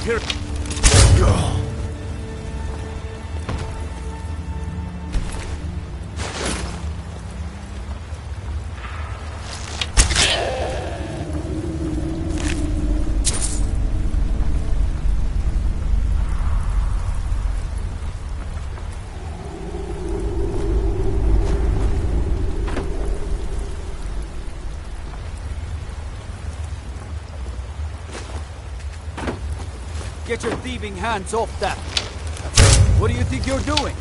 Here. Get your thieving hands off that! What do you think you're doing?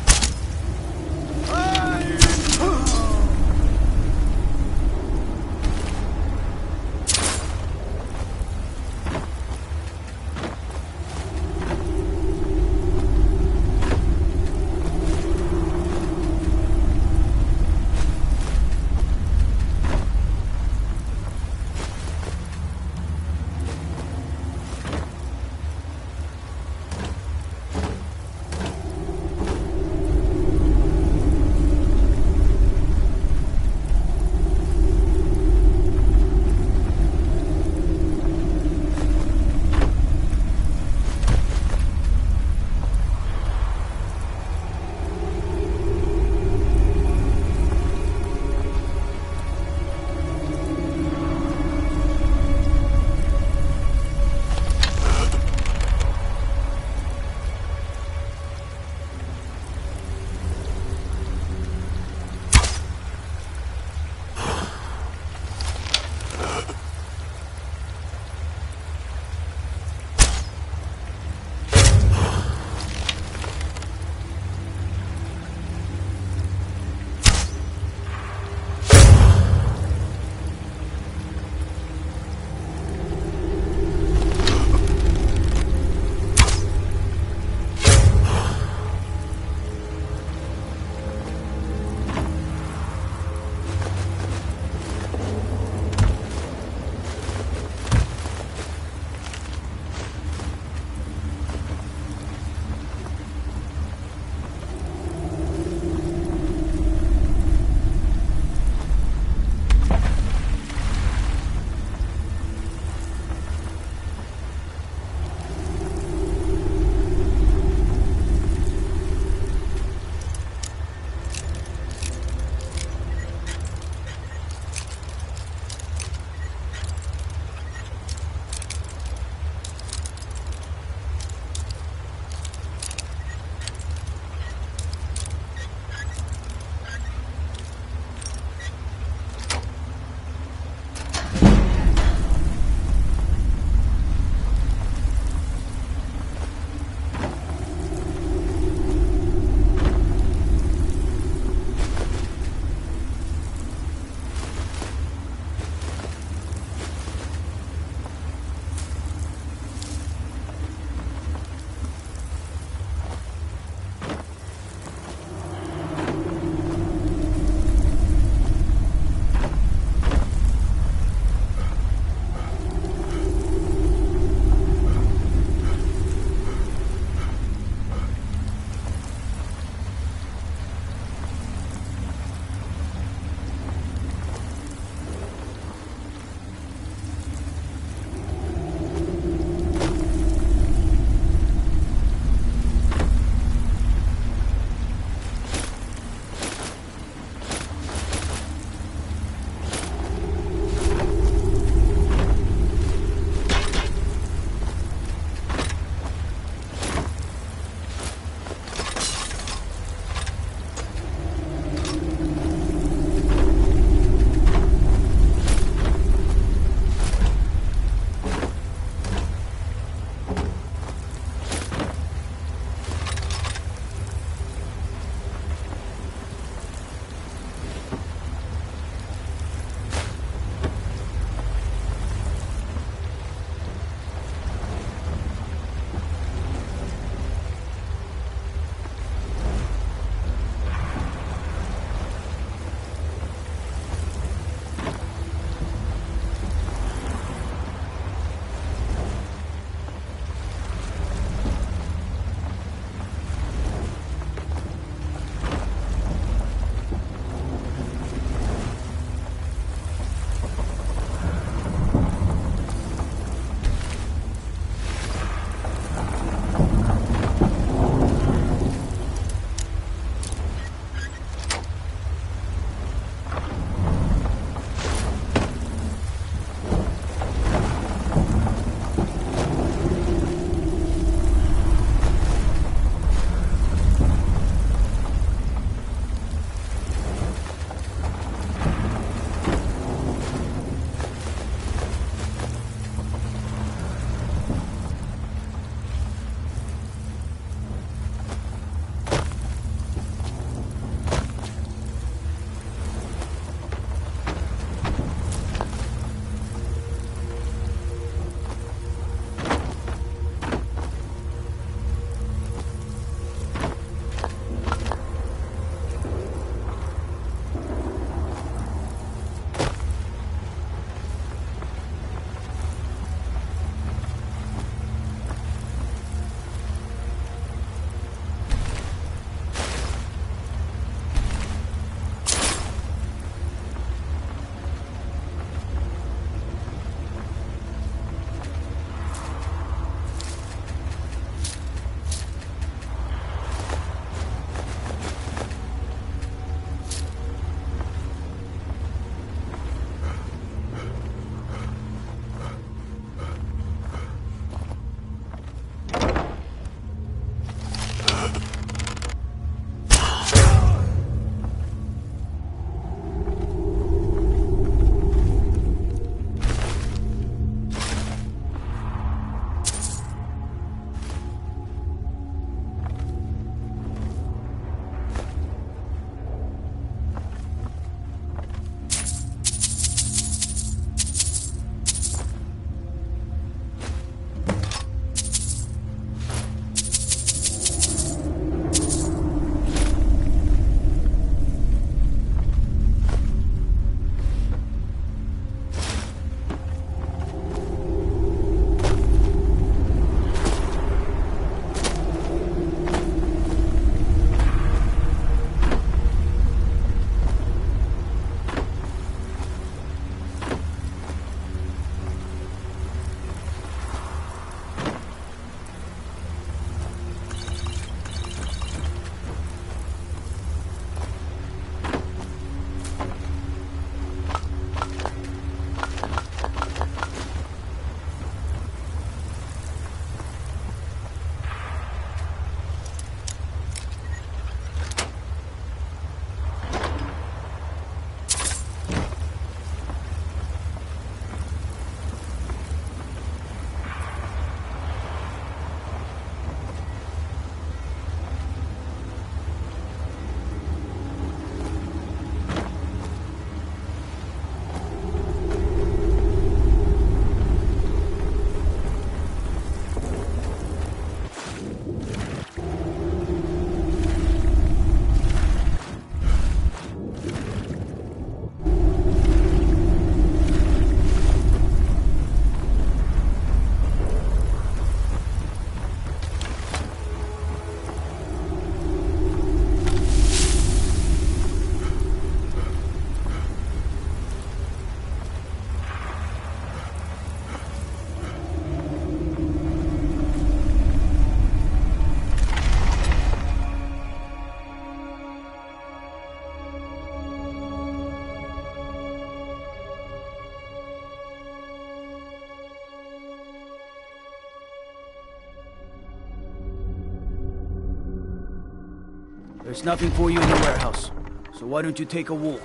There's nothing for you in the warehouse, so why don't you take a walk?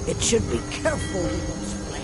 It should be careful with those flames.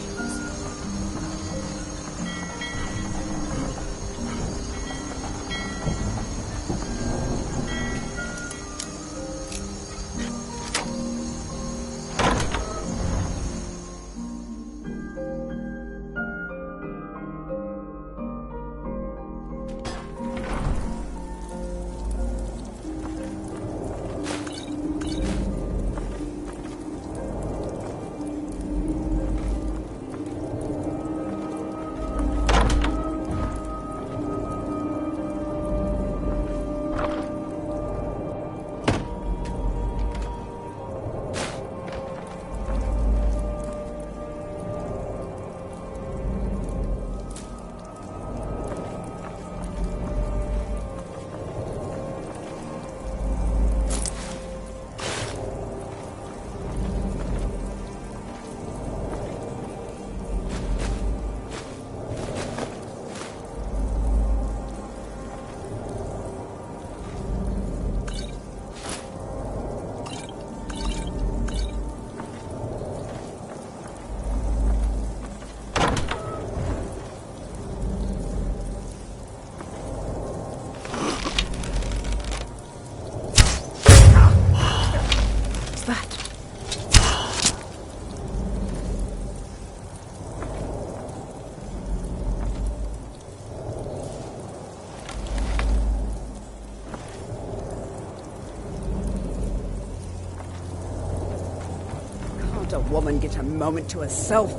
A woman get a moment to herself.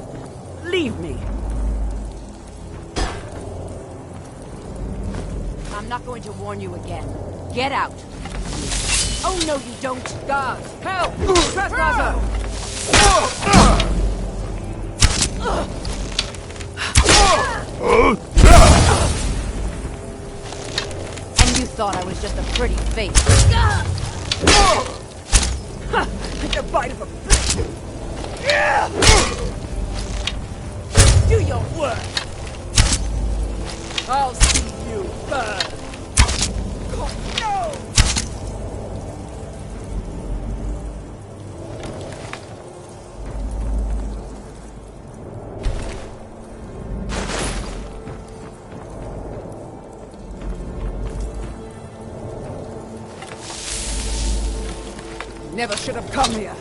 Leave me. I'm not going to warn you again. Get out. Oh, no, you don't. Guards, help! Trespasser! And you thought I was just a pretty face. Like a bite of a fish. Do your work. I'll see you burn. Oh, no! Never should have come here.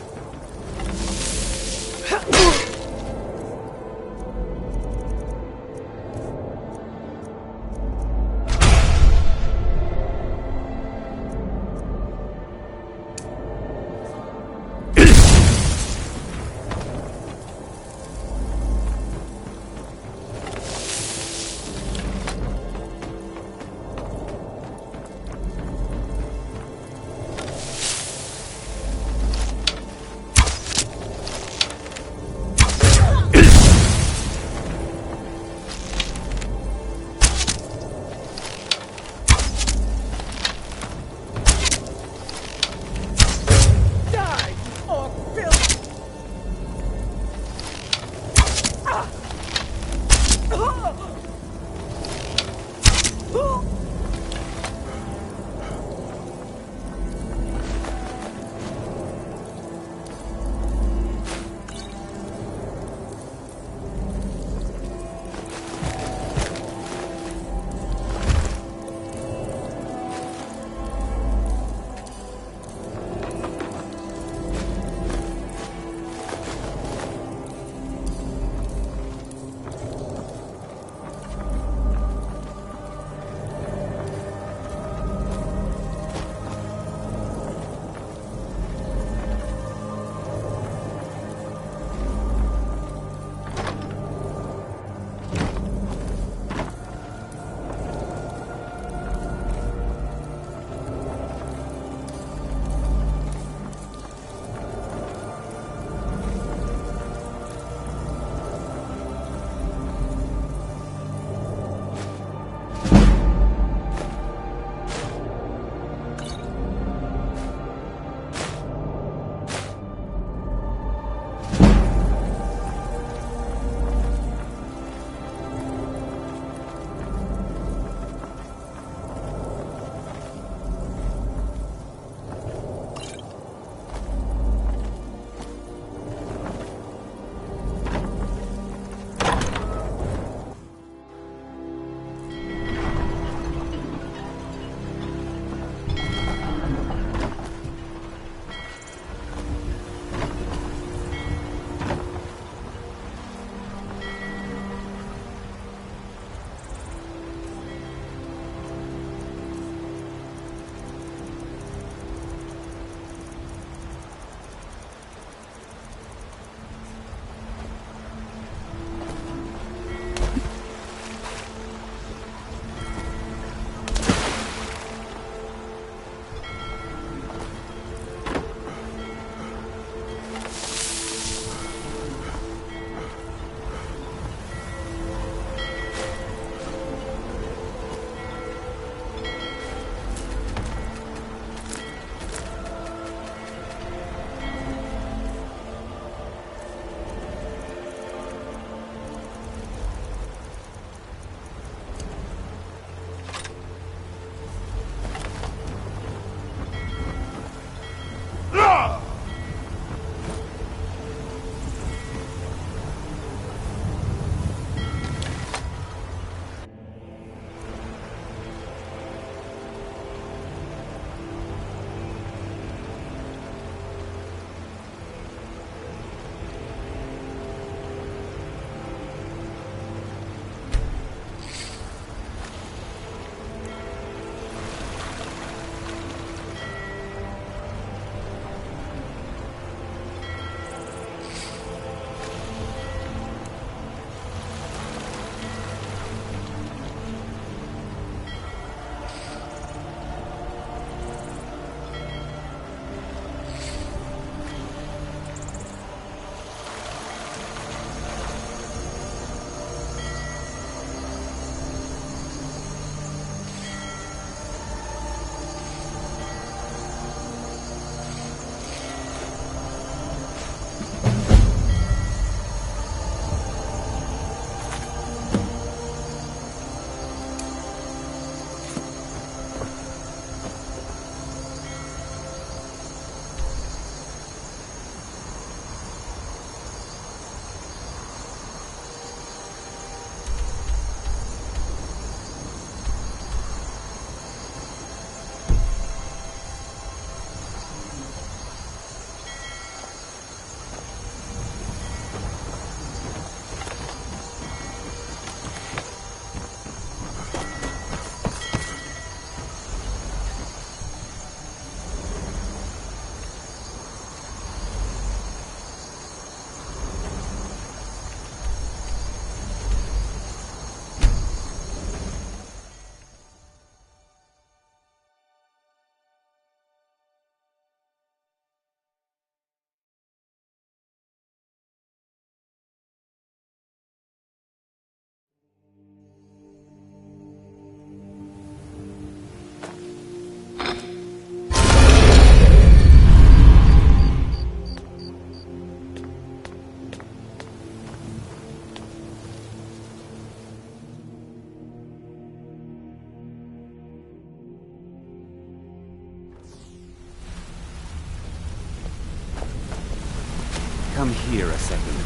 come here a second.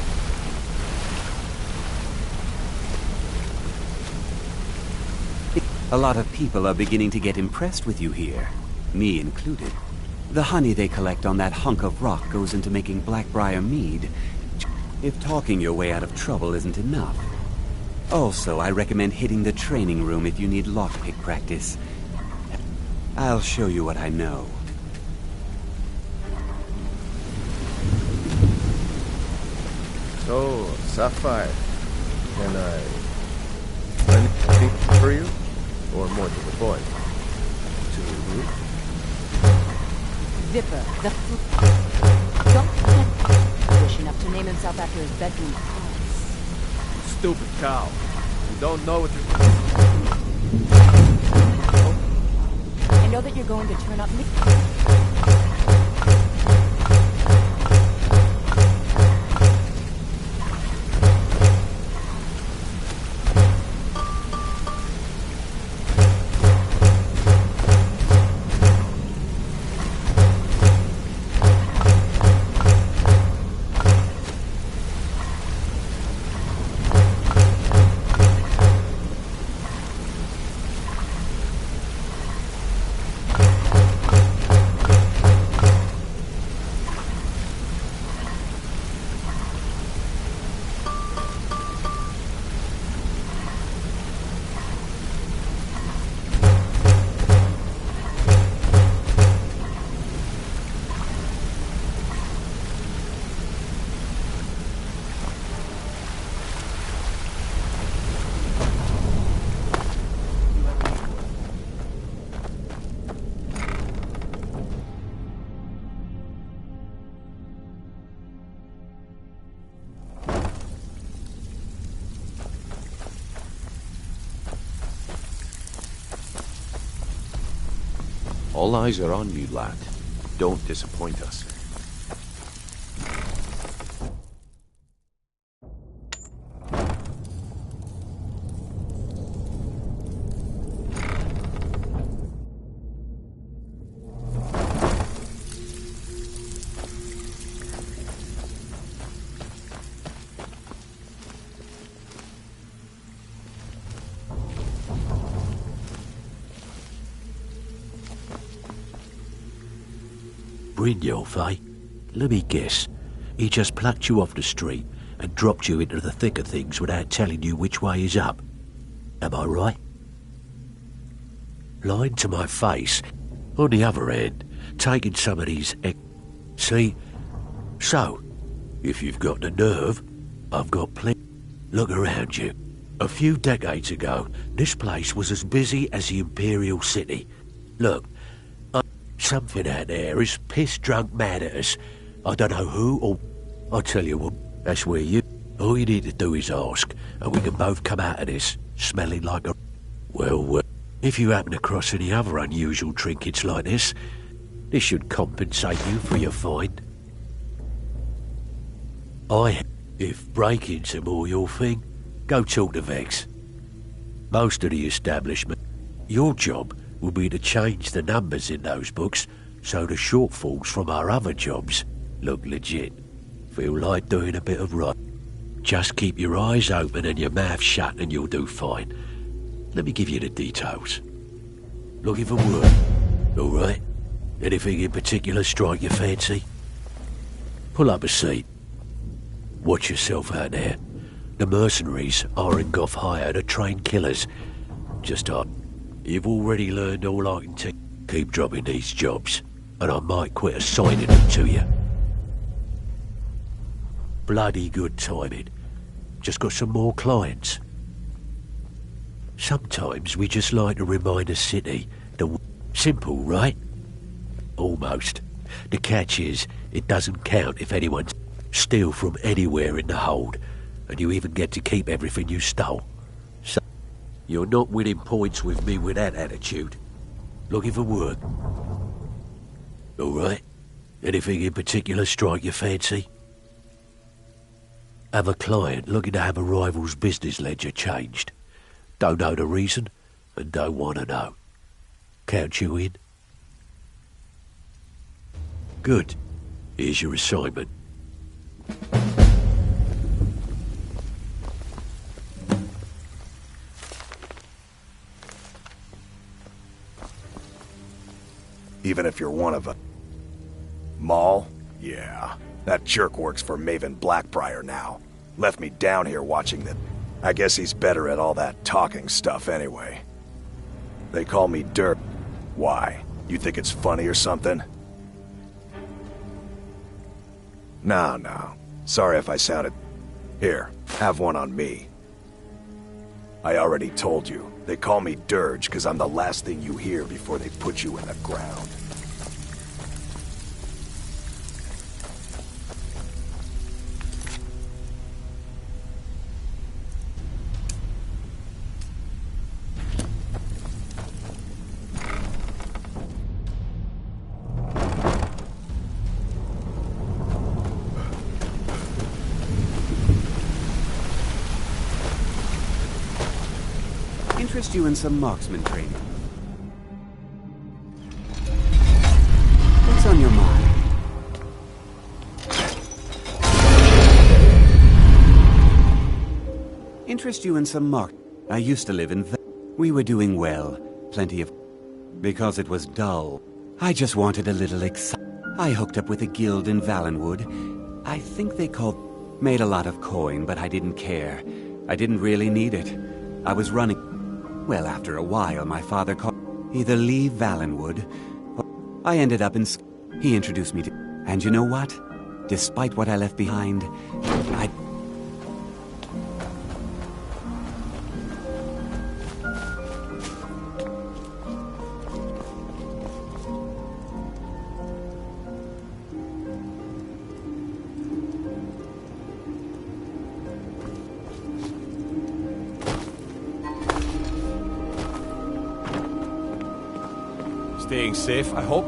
A lot of people are beginning to get impressed with you here, me included. The honey they collect on that hunk of rock goes into making Blackbriar mead, if talking your way out of trouble isn't enough. Also, I recommend hitting the training room if you need lockpick practice. I'll show you what I know. So, Sapphire, can I anything for you? Or more to the point? To who? Vipper, the don't get wish enough to name himself after his bedroom palace. Stupid cow. You don't know what you're... I know that you're going to turn up me. All eyes are on you, lad. Don't disappoint us. Brynjolf, eh? Let me guess. He just plucked you off the street and dropped you into the thick of things without telling you which way is up. Am I right? Lying to my face. On the other hand, taking some of these... See? So, if you've got the nerve, I've got plenty. Look around you. A few decades ago, this place was as busy as the Imperial City. Look, something out there is piss-drunk mad at us. I don't know who or... I'll tell you what, that's where you... All you need to do is ask, and we can both come out of this, smelling like a... Well, if you happen across any other unusual trinkets like this should compensate you for your find. If break-ins are more your thing, go talk to Vex. Most of the establishment... Your job will be to change the numbers in those books so the shortfalls from our other jobs look legit. Feel like doing a bit of right. Just keep your eyes open and your mouth shut and you'll do fine. Let me give you the details. Looking for work? All right. Anything in particular strike your fancy? Pull up a seat. Watch yourself out there. The mercenaries are in Goth hire to train killers. Just on. You've already learned all I can take. Keep dropping these jobs, and I might quit assigning them to you. Bloody good timing. Just got some more clients. Sometimes we just like to remind the city the... Simple, right? Almost. The catch is, it doesn't count if anyone steal from anywhere in the hold, and you even get to keep everything you stole. So, you're not winning points with me with that attitude. Looking for work? All right. Anything in particular strike your fancy? Have a client looking to have a rival's business ledger changed. Don't know the reason, and don't want to know. Count you in? Good. Here's your assignment. Even if you're one of us. Maul? Yeah. That jerk works for Maven Blackbriar now. Left me down here watching them. I guess he's better at all that talking stuff anyway. They call me Dirt. Why? You think it's funny or something? No. Sorry if I sounded... Here, have one on me. I already told you. They call me Dirge because I'm the last thing you hear before they put you in the ground. Interest you in some marksman training. What's on your mind? Interest you in some I used to live in We were doing well. Plenty of... Because it was dull. I just wanted a little I hooked up with a guild in Valenwood. I think they called... Made a lot of coin, but I didn't care. I didn't really need it. I was running... Well, after a while, my father called... Either leave Valenwood, or... I ended up in... He introduced me to... And you know what? Despite what I left behind, I... Staying safe, I hope.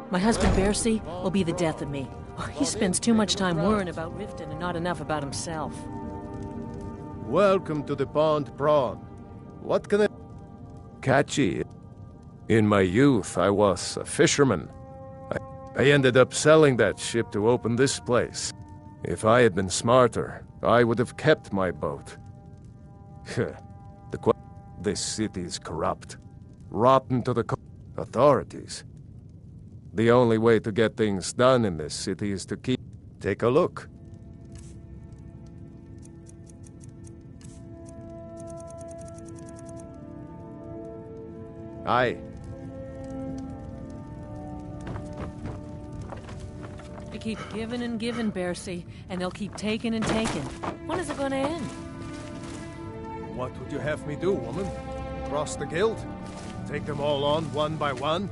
My husband, Bercy, will be the death of me. He spends too much time worrying about Riften and not enough about himself. Welcome to the Pond Prawn. What can I... Catchy. In my youth, I was a fisherman. I ended up selling that ship to open this place. If I had been smarter, I would have kept my boat. This city is corrupt. Rotten to the authorities. The only way to get things done in this city is to keep... Take a look. Aye. They keep giving and giving, Bercy, and they'll keep taking and taking. When is it going to end? What would you have me do, woman? Cross the guild? Take them all on one by one?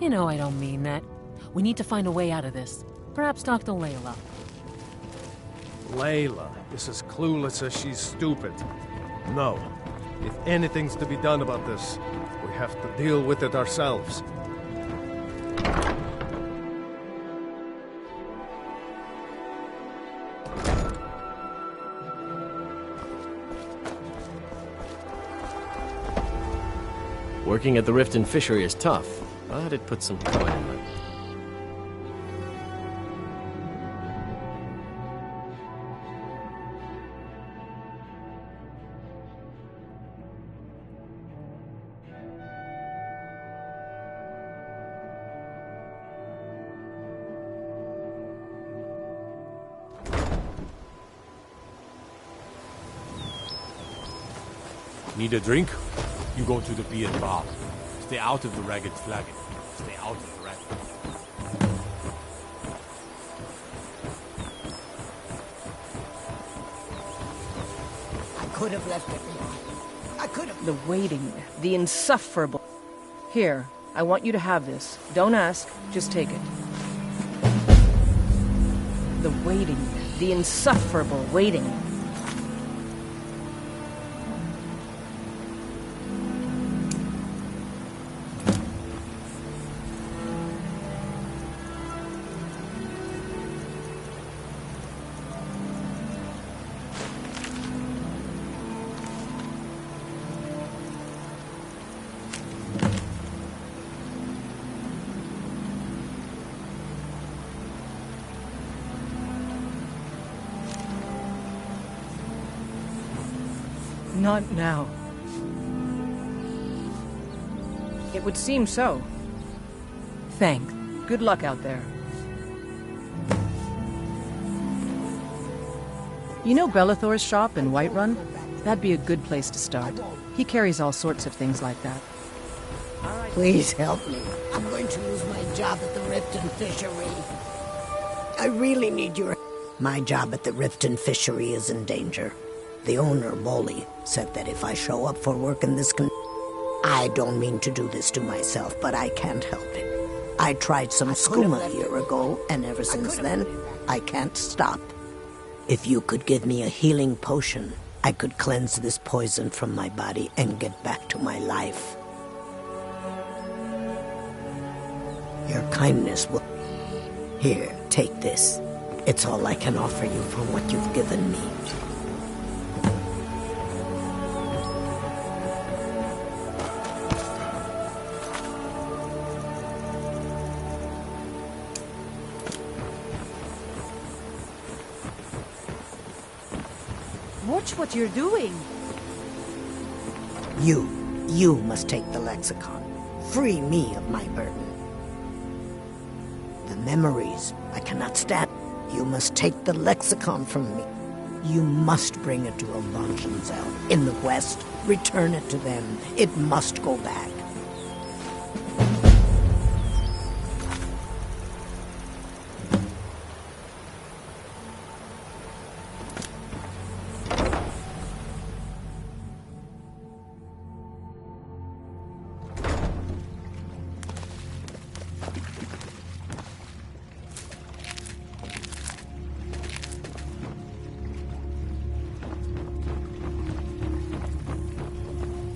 You know I don't mean that. We need to find a way out of this. Perhaps talk to Layla. Layla is as clueless as she's stupid. No. If anything's to be done about this, we have to deal with it ourselves. Working at the Riften fishery is tough, but it puts some coin in it. Need a drink? You go to the beer bar. Stay out of the ragged flagon. Stay out of the ragged. I could have left it behind. I could have... The waiting, the insufferable... Here, I want you to have this. Don't ask, just take it. The waiting, The insufferable waiting. Not now. It would seem so. Thanks. Good luck out there. You know Bellathor's shop in Whiterun? That'd be a good place to start. He carries all sorts of things like that. Please help me. I'm going to lose my job at the Riften Fishery. I really need your... My job at the Riften Fishery is in danger. The owner, Bolly, said that if I show up for work in this I don't mean to do this to myself, but I can't help it. I tried some skooma a year ago, and ever since then, I can't stop. If you could give me a healing potion, I could cleanse this poison from my body and get back to my life. Your kindness will... Here, take this. It's all I can offer you for what you've given me. Watch what you're doing. You must take the lexicon. Free me of my burden. The memories I cannot stand. You must take the lexicon from me. You must bring it to Orcventuring in the west. Return it to them. It must go back.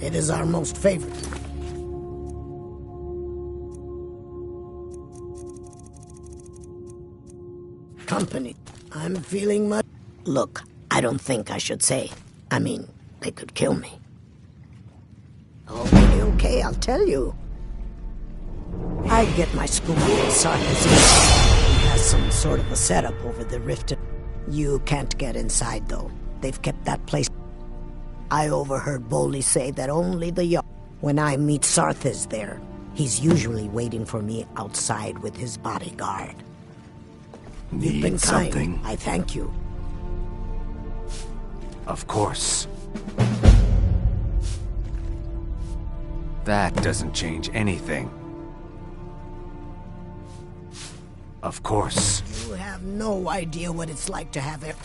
It is our most favorite. Company. I'm feeling much... Look, I don't think I should say. I mean, they could kill me. Okay, I'll tell you. I get my school in Sarkis. He has some sort of a setup over the rift. You can't get inside, though. They've kept that place... I overheard Bolly say that only the young... When I meet Sarthis there, he's usually waiting for me outside with his bodyguard. You've been something? kind. I thank you. Of course. That doesn't change anything. Of course. You have no idea what it's like to have it.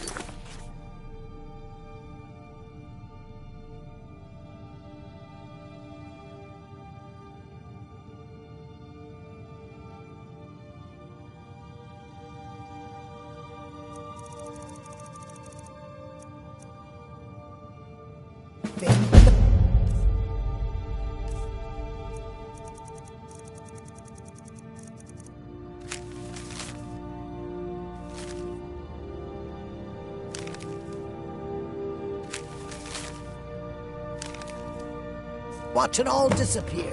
Watch it all disappear.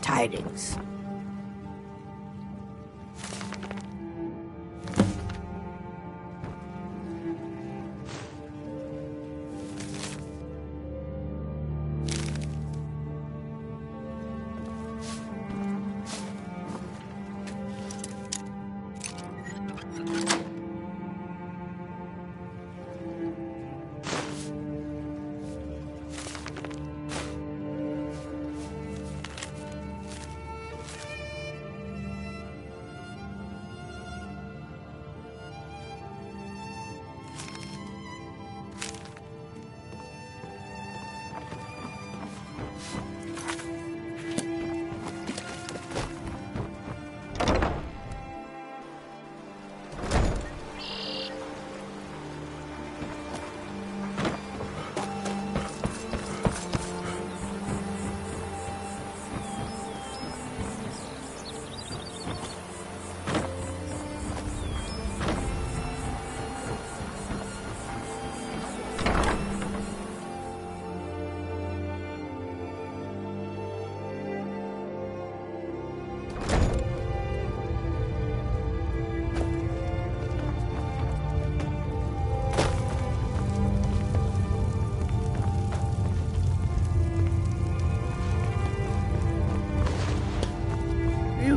Tidings.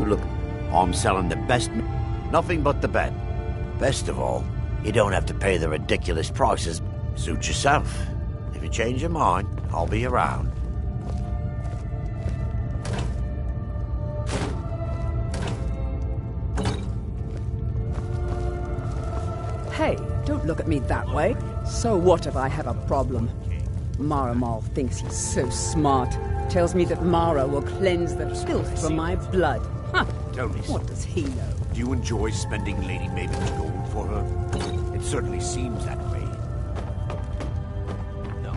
look. I'm selling the best, nothing but the best. Best of all, you don't have to pay the ridiculous prices. Suit yourself. If you change your mind, I'll be around. Hey, don't look at me that way. So what if I have a problem? Maramal thinks he's so smart. Tells me that Mara will cleanse the filth from my blood. Huh. Tell me, what does he know? Do you enjoy spending Lady Maven's gold for her? It certainly seems that way. No.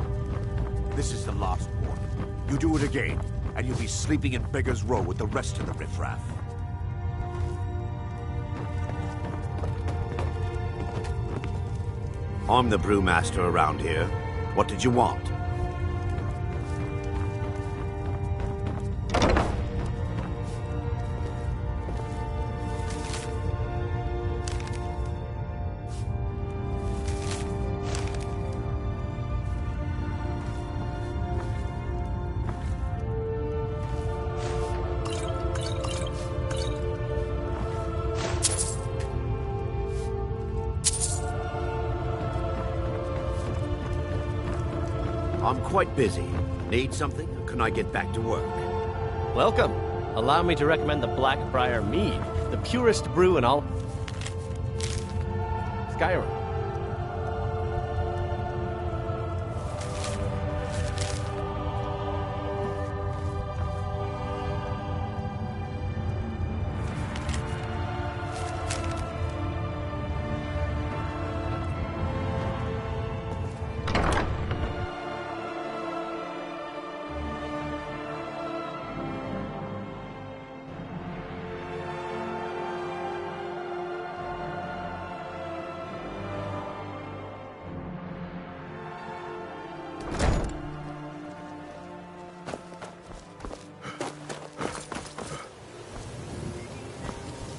This is the last warning. You do it again, and you'll be sleeping in Beggar's Row with the rest of the riffraff. I'm the brewmaster around here. What did you want? I'm quite busy. Need something, or can I get back to work? Welcome. Allow me to recommend the Blackbriar Mead, the purest brew in all Skyrim.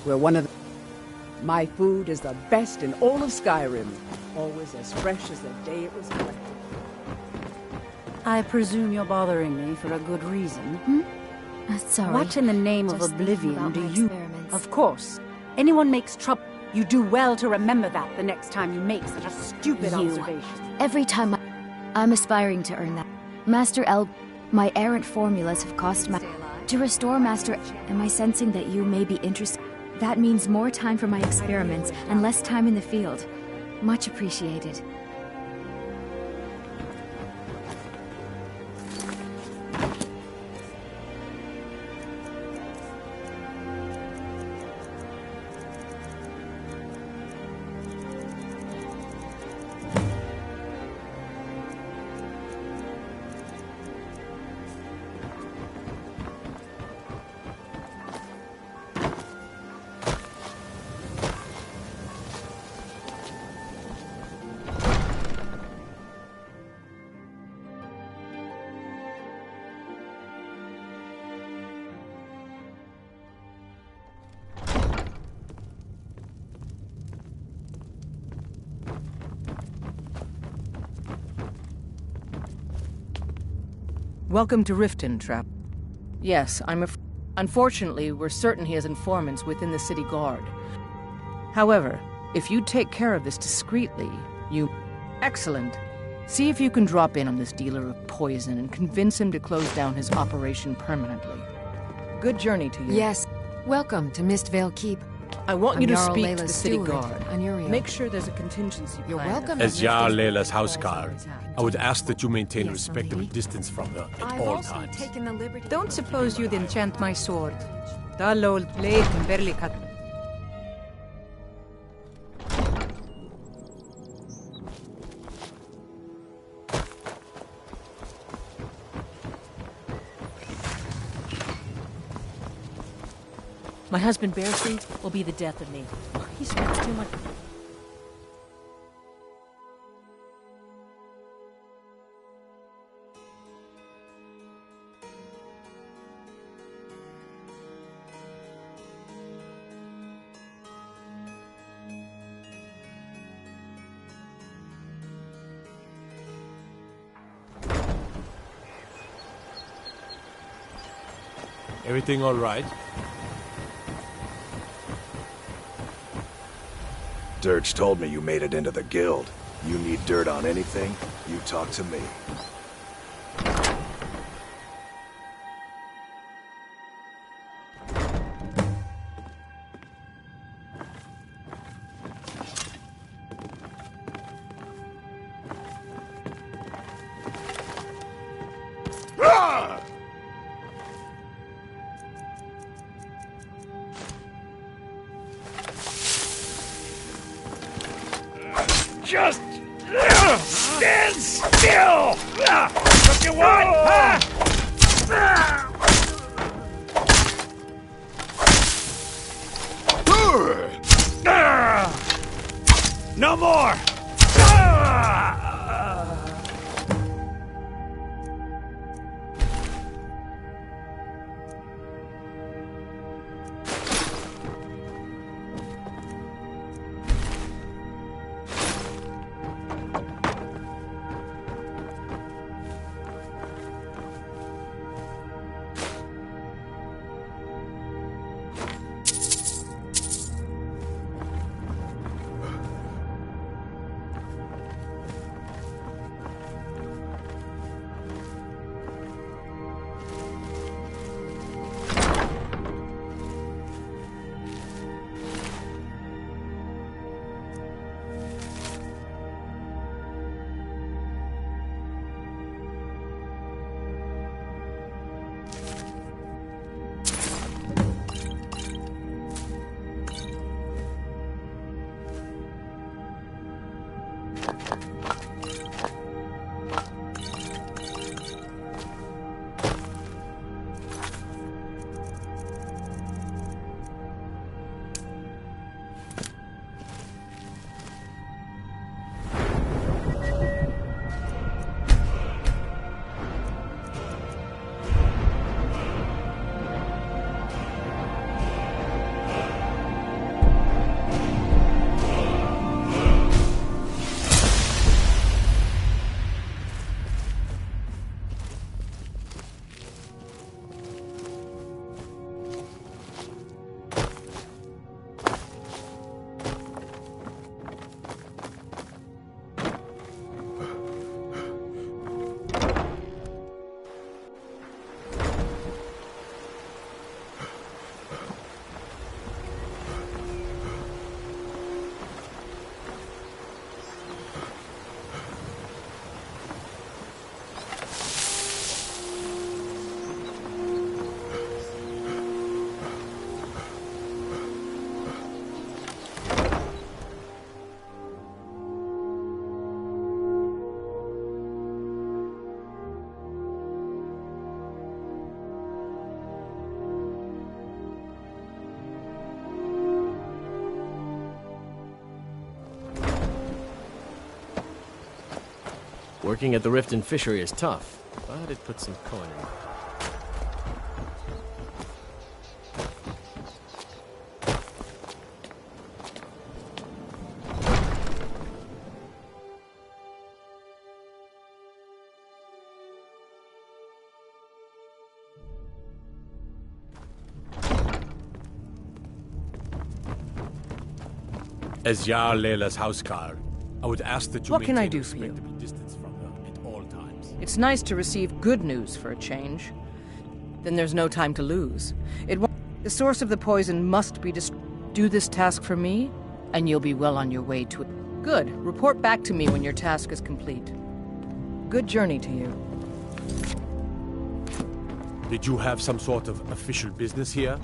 We're one of the... My food is the best in all of Skyrim. Always as fresh as the day it was collected. I presume you're bothering me for a good reason, hmm? Sorry. What in the name of Just oblivion do my you... experiments. Of course. Anyone makes trouble. You do well to remember that the next time you make such a stupid observation. Every time I'm aspiring to earn that. Master L, my errant formulas have cost my... To restore Master... Am I sensing that you may be interested? That means more time for my experiments and less time in the field. Much appreciated. Welcome to Riften, Trap. Yes, unfortunately, we're certain he has informants within the city guard. However, if you take care of this discreetly, you... Excellent. See if you can drop in on this dealer of poison and convince him to close down his operation permanently. Good journey to you. Yes. Welcome to Mistvale Keep. I want you to Jarl speak to the Layla's city steward, guard. Anuriel. Make sure there's a contingency plan. You're welcome. As Jarl Layla's houseguard, I would ask that you maintain a respectable distance from her at all times. Don't suppose you'd enchant my sword. Dull old blade can barely cut. My husband Bercy will be the death of me. He spends too much... Everything all right? Dirge told me you made it into the guild. You need dirt on anything, you talk to me. Just stand still! What you want, huh? No more! Working at the Riften fishery is tough, but it puts some coin in. As Jarl Leila's housecarl, I would ask that you What can I maintain do for you? respectable distance from her at all times. It's nice to receive good news for a change. Then there's no time to lose. The source of the poison must be Do this task for me, and you'll be well on your way to it. Good. Report back to me when your task is complete. Good journey to you. Did you have some sort of official business here?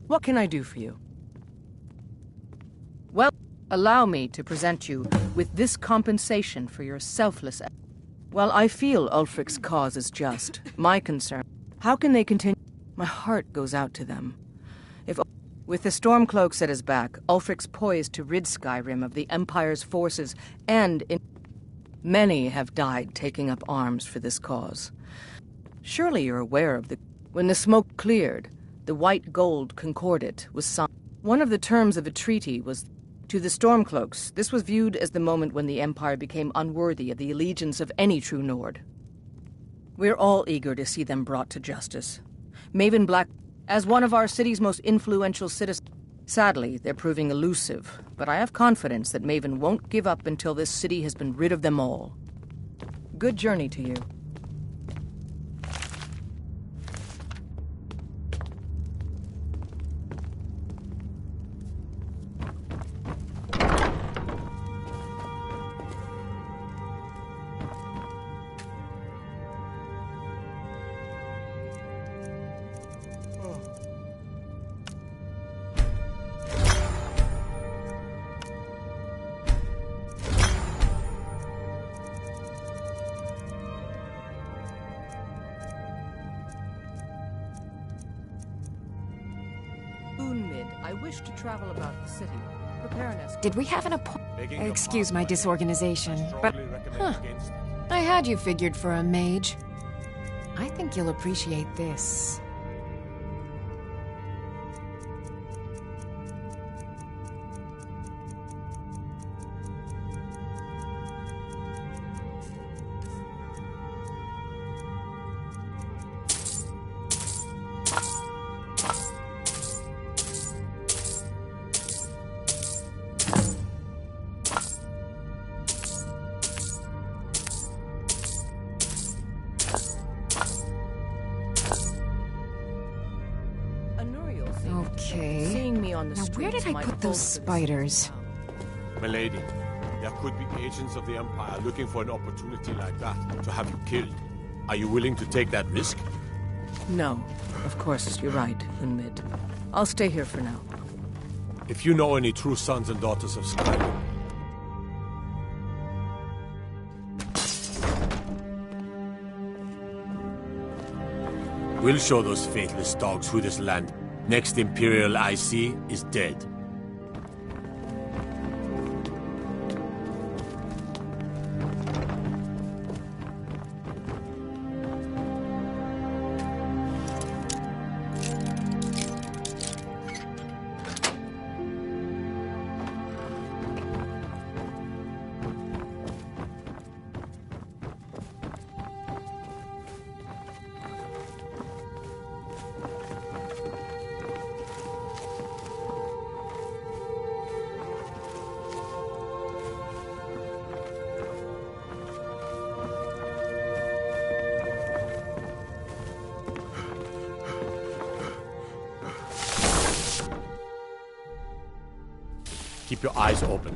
What can I do for you? Well, allow me to present you with this compensation for your selfless act. While I feel Ulfric's cause is just, my concern, how can they continue? My heart goes out to them. With the Stormcloaks at his back, Ulfric's poised to rid Skyrim of the Empire's forces, and many have died taking up arms for this cause. Surely you're aware of when the smoke cleared, the White Gold Concordat was signed. One of the terms of a treaty was, to the Stormcloaks, this was viewed as the moment when the Empire became unworthy of the allegiance of any true Nord. We're all eager to see them brought to justice. Maven Black, as one of our city's most influential citizens, sadly, they're proving elusive, but I have confidence that Maven won't give up until this city has been rid of them all. Good journey to you. I wish to travel about the city. Prepare an escort. Did we have an appointment? Excuse my disorganization, but... I had you figured for a mage. I think you'll appreciate this. Okay. Seeing me on the now, where did I put those spiders? Milady, there could be agents of the Empire looking for an opportunity like that to have you killed. Are you willing to take that risk? No. Of course, you're right, Unmid. I'll stay here for now. If you know any true sons and daughters of Skyrim, we'll show those faithless dogs who this land, next Imperial I see, is dead. Keep your eyes open.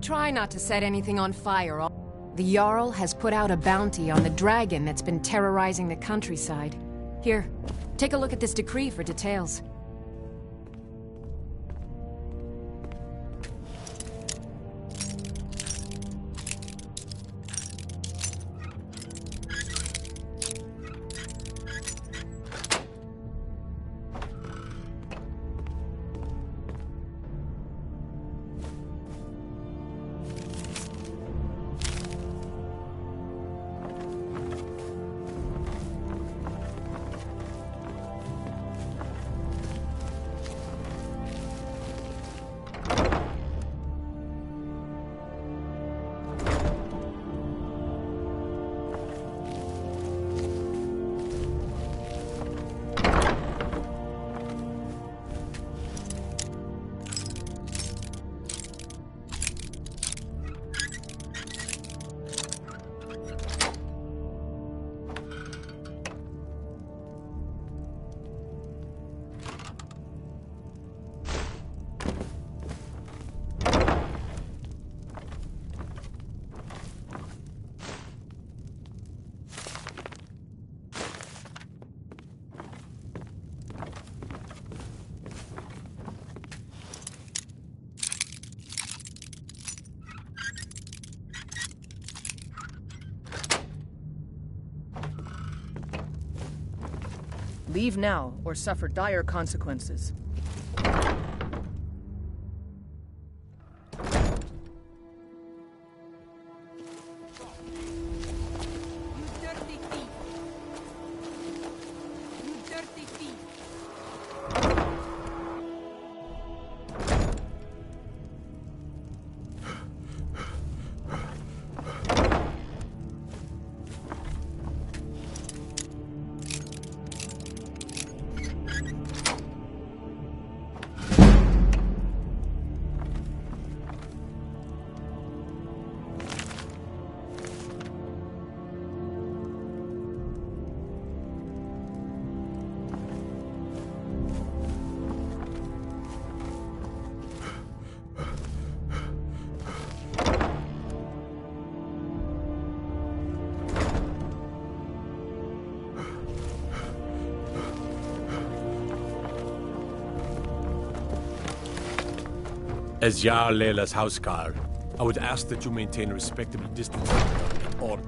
Try not to set anything on fire. The Jarl has put out a bounty on the dragon that's been terrorizing the countryside. Here, take a look at this decree for details. Leave now, or suffer dire consequences. As Jarl Leila's houseguard, I would ask that you maintain a respectable distance or...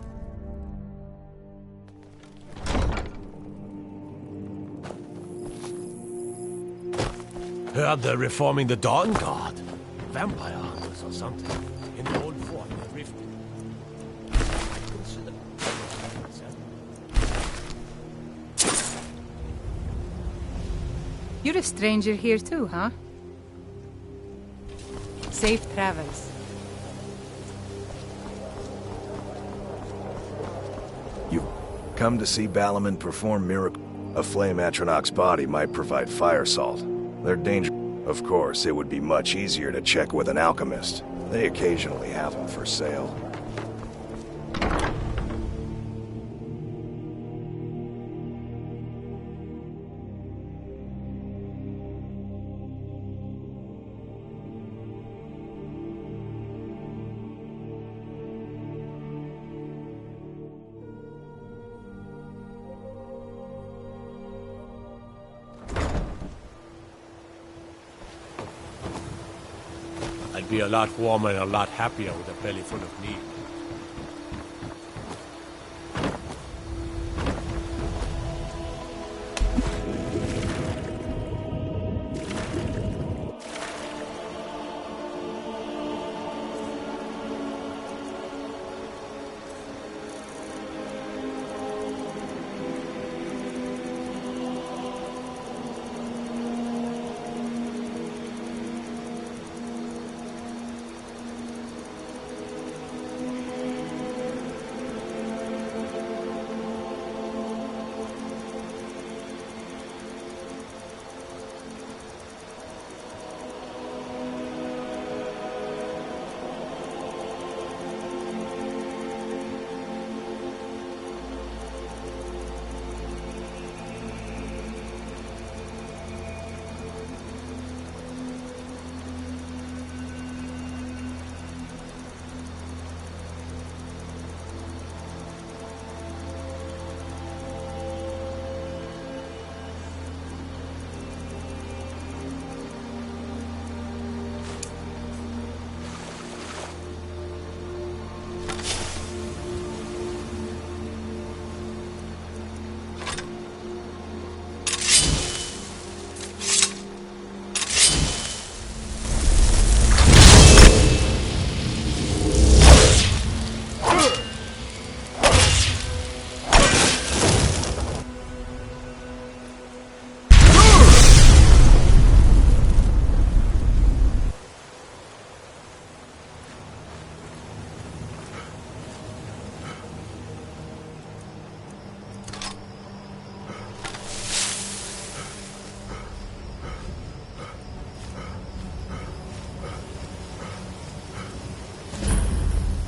Heard they're reforming the Dawn Guard. Vampire hunters or something. In the old fort in the rift. You're a stranger here too, huh? Safe travels. You've come to see Balaman perform miracle. A flame Atronach's body might provide fire salt. They're dangerous. Of course, it would be much easier to check with an alchemist. They occasionally have them for sale. I'd be a lot warmer and a lot happier with a belly full of meat.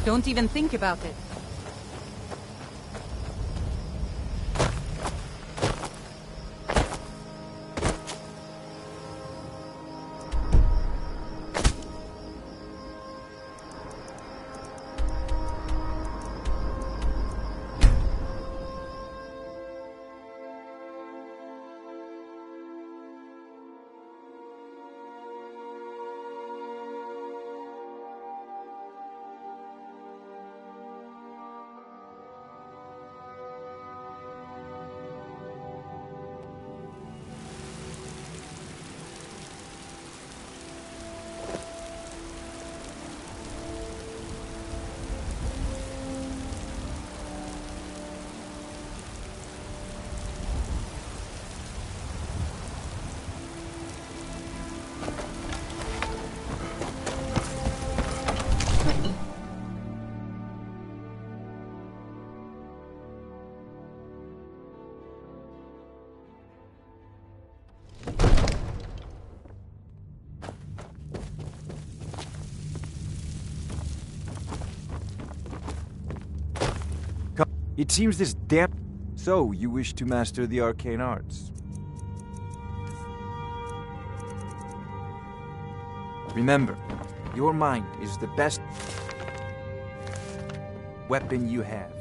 Don't even think about it. It seems this damn... So, you wish to master the arcane arts? Remember, your mind is the best weapon you have.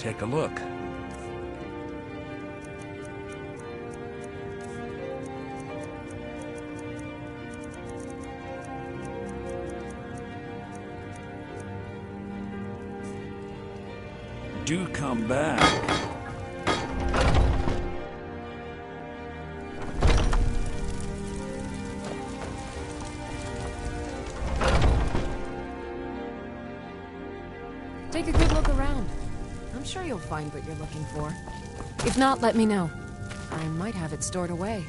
take a look. Do come back. Take a good look around. I'm sure you'll find what you're looking for. If not, let me know. I might have it stored away.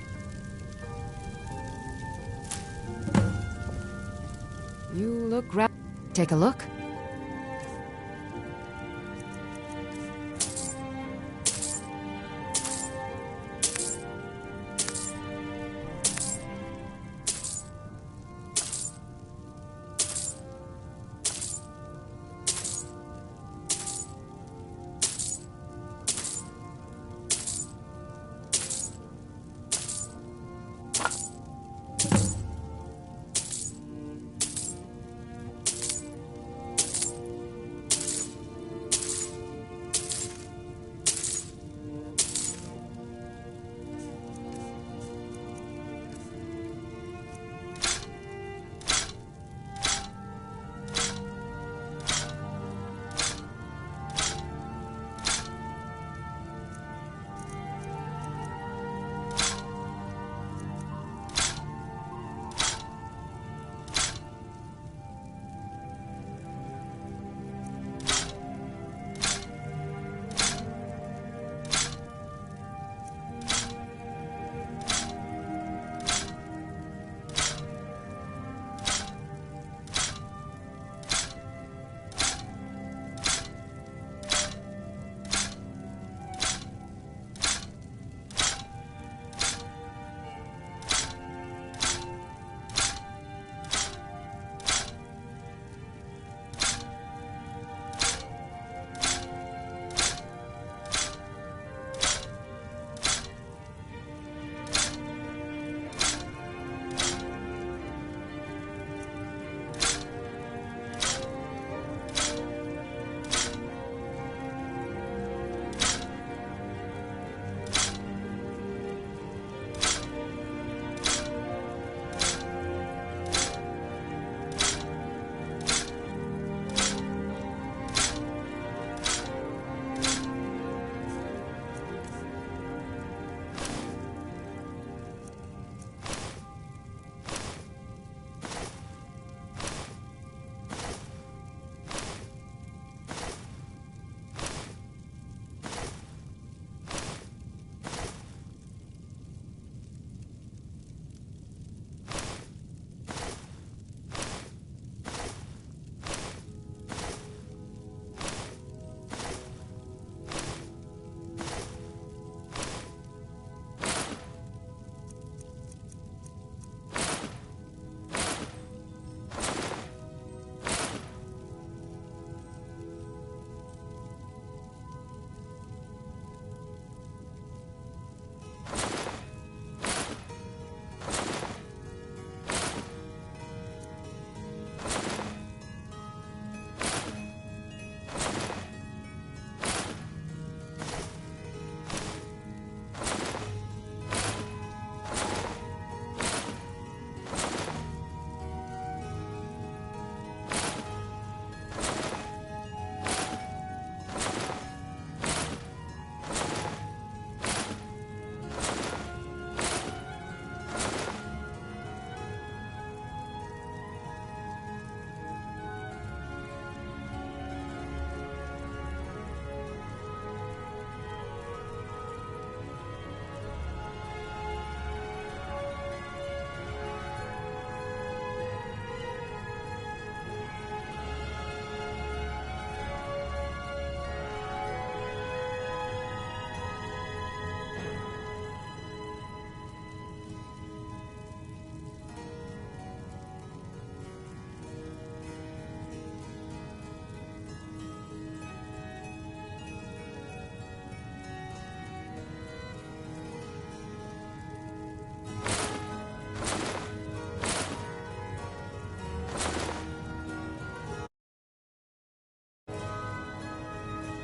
You look Take a look.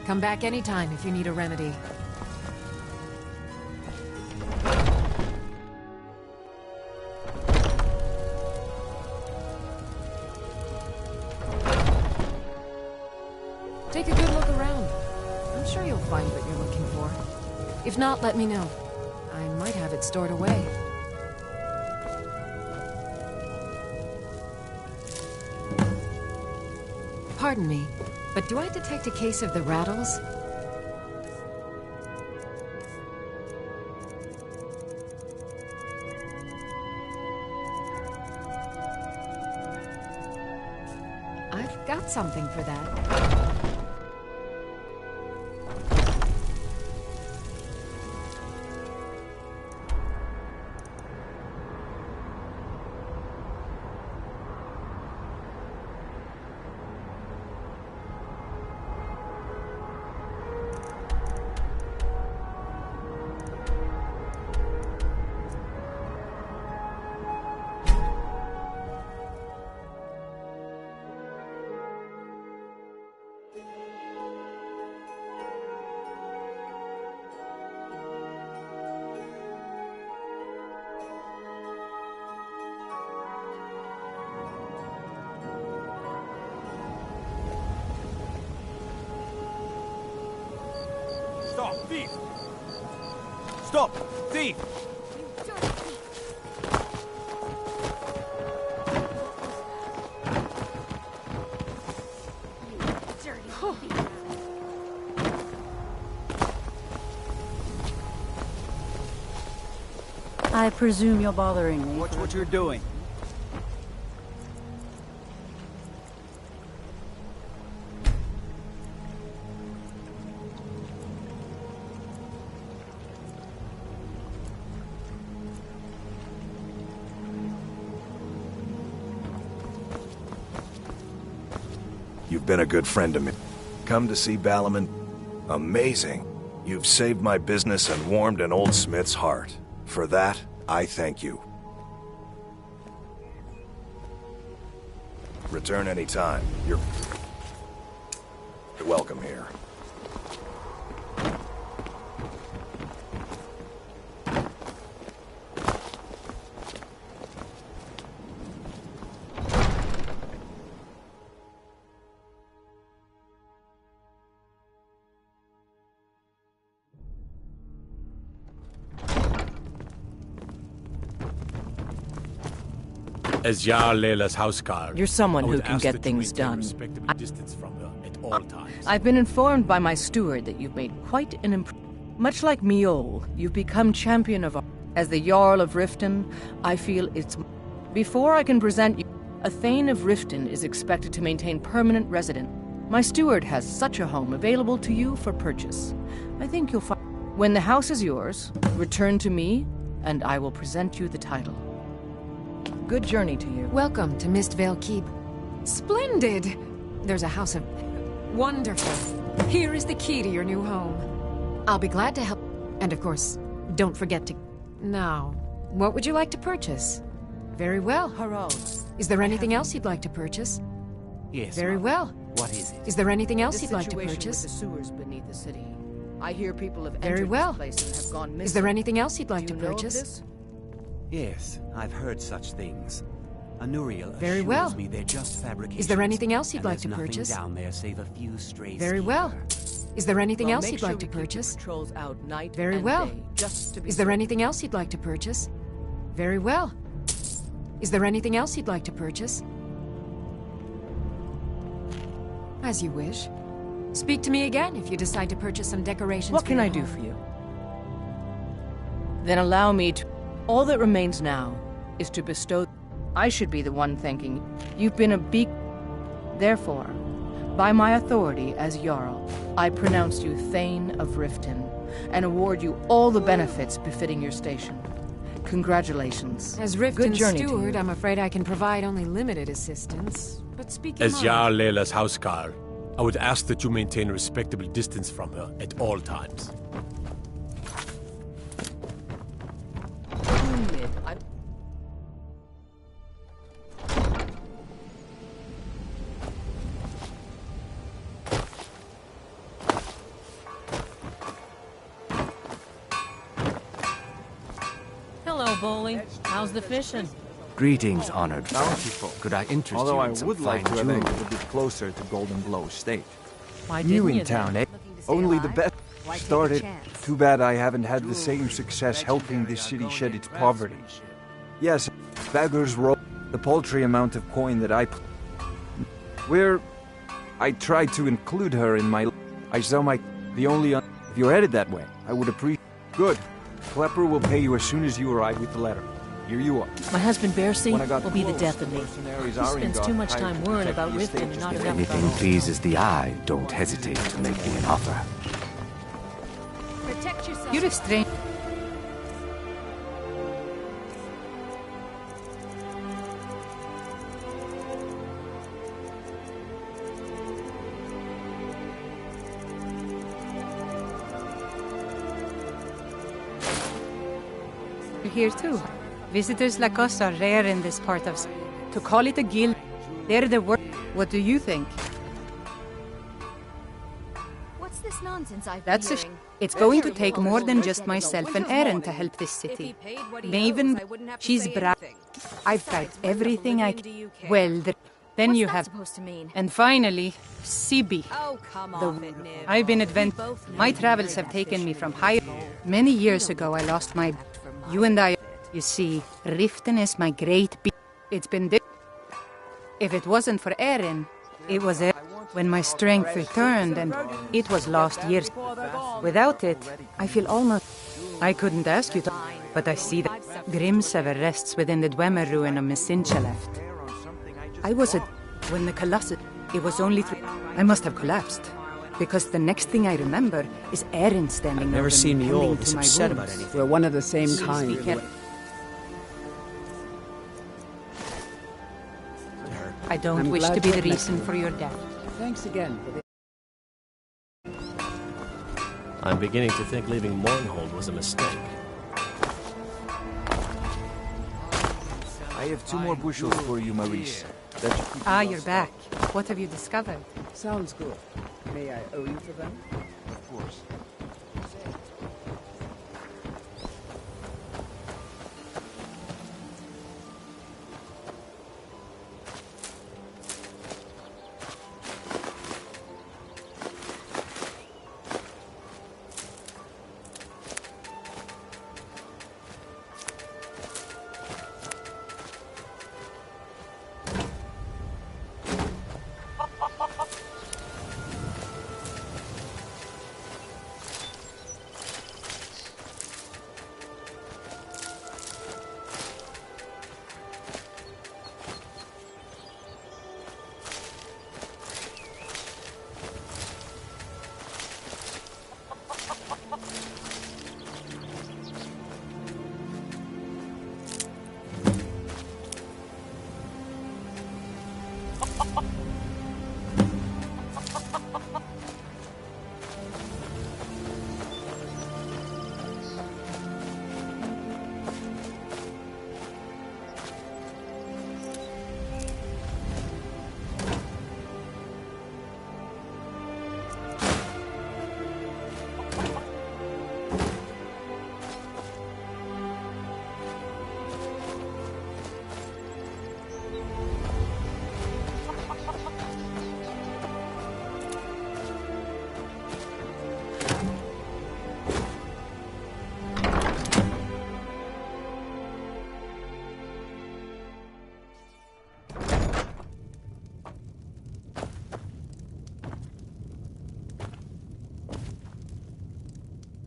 Come back anytime if you need a remedy. Take a good look around. I'm sure you'll find what you're looking for. If not, let me know. I might have it stored away. Pardon me, but do I detect a case of the rattles? I've got something for that. Stop, thief! Stop, thief! I presume you're bothering me. Watch what you're doing. You've been a good friend to me. Come to see Balaman? Amazing. You've saved my business and warmed an old smith's heart. For that, I thank you. Return anytime. You're welcome here. As Jarl Leila's houseguard, You're someone I would who can ask get that you things maintain a done. respectable distance from her at all times. I've been informed by my steward that you've made quite an much like Miol, you've become champion of... As the Jarl of Riften, I feel it's... Before I can present you, a Thane of Riften is expected to maintain permanent residence. My steward has such a home available to you for purchase. I think you'll find... When the house is yours, return to me, and I will present you the title. Good journey to you. Welcome to Mistvale Keep. Splendid! There's a house of... Wonderful. Here is the key to your new home. I'll be glad to help. And of course, don't forget to... Now, what would you like to purchase? Very well. Harald. Is there anything else you'd like to purchase? Yes. Very Mother. well. What is it? Is there anything else The you'd like to situation purchase? with the sewers beneath the city. I hear people have Very entered well. this place and have gone missing. Is there anything else you'd like Do to you know of purchase? this? Yes, I've heard such things. Anuriel Very assures well. me they're just fabrications. Is there anything else you'd and like there's to nothing purchase? down there save a few stray Very skeeter. well. Is there anything Well, else make you'd sure like to we keep the purchase? patrols out night Very and well. day, just to be Is there certain. anything else you'd like to purchase? Very well. Is there anything else you'd like to purchase? As you wish. Speak to me again if you decide to purchase some decorations. What for can your I do home. for you? Then allow me to... All that remains now is to bestow... I should be the one thanking you. You've been a beak... Therefore, by my authority as Jarl, I pronounce you Thane of Riften, and award you all the benefits befitting your station. Congratulations. As Good Riften's journey to steward, you. I'm afraid I can provide only limited assistance. But speak your As mind. Jarl Leila's houseguard, I would ask that you maintain a respectable distance from her at all times. Hello, Bully. How's the fishing? Greetings, honored friend. Bountiful. Could I interest Although you I in some would like fine to have jewelry? angled a bit closer to Golden Glow Estate. Why New didn't in you town, then? eh? Only the best started. Too bad I haven't had the same success helping this city shed its poverty. Yes, beggars roll the paltry amount of coin that I put. Where I tried to include her in my. I sell my. The only. If you're headed that way, I would appreciate. Good. Klepper will pay you as soon as you arrive with the letter. Here you are. My husband, Bercy, When I got will be the close, death of me. mercenaries He spends Aringot too much hired time to worrying protect about the Riften estate and just not If enough anything about... pleases the eye, don't hesitate to make me an offer. Protect yourself. You're a stranger. Here too. Visitors like us are rare in this part of... To call it a guild, they're the worst. What do you think? What's this nonsense I've been That's a hearing? It's going to take more than just myself and Aaron to help this city. Maven, she's brave. I've tried everything I can. Well, then you have... supposed to mean? And finally, Sibi. Oh, come off it, Nib. I've been My travels have taken me from high... Many years ago, I lost my... You and I... You see, Riften is my great... It's been... If it wasn't for Aaron, it was... When my strength returned, and it was lost years. Without it, I feel almost... I couldn't ask you to... But I see that Grimsever rests within the Dwemer ruin of Messincha left. I was a... When the Colossus... It was only through... I must have collapsed. Because the next thing I remember is Aaron standing Never over seen me all tending this to my upset wounds. about anything. We're one of the same Please kind. be careful. I don't I'm wish glad to be to the have met reason you. for your death. Thanks again for the... I'm beginning to think leaving Mournhold was a mistake. I have 2 more bushels for you, Maurice. That should keep Ah, you you're well back. What have you discovered? Sounds good. May I owe you for them? stocked. Of course.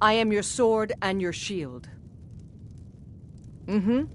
I am your sword and your shield. Mm-hmm.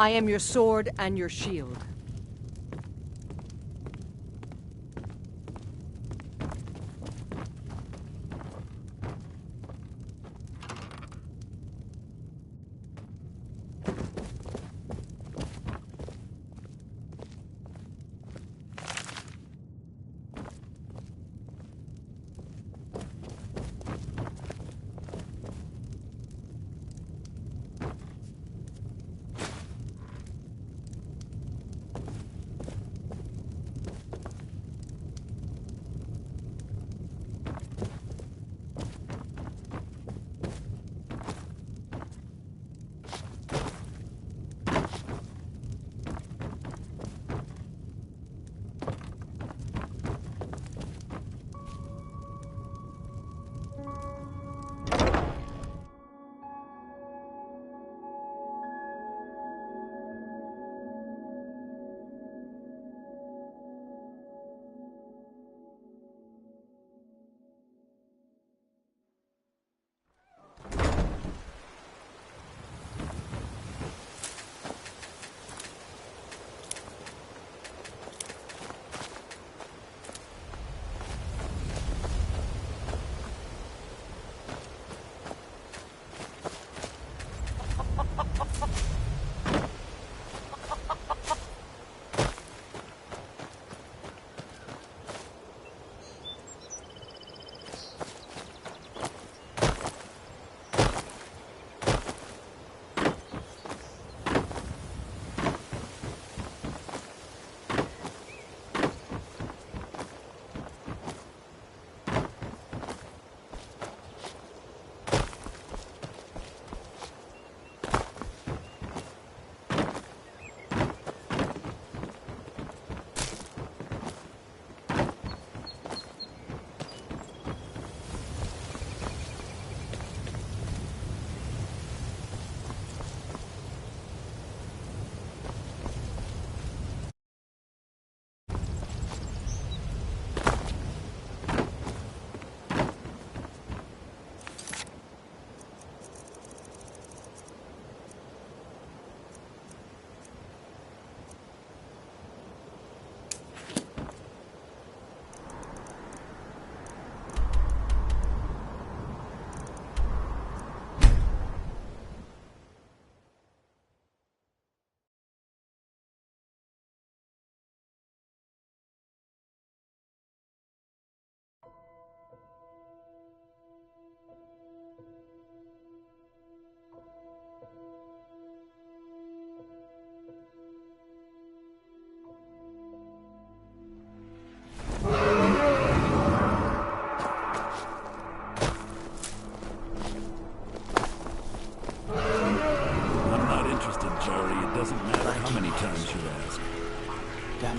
I am your sword and your shield.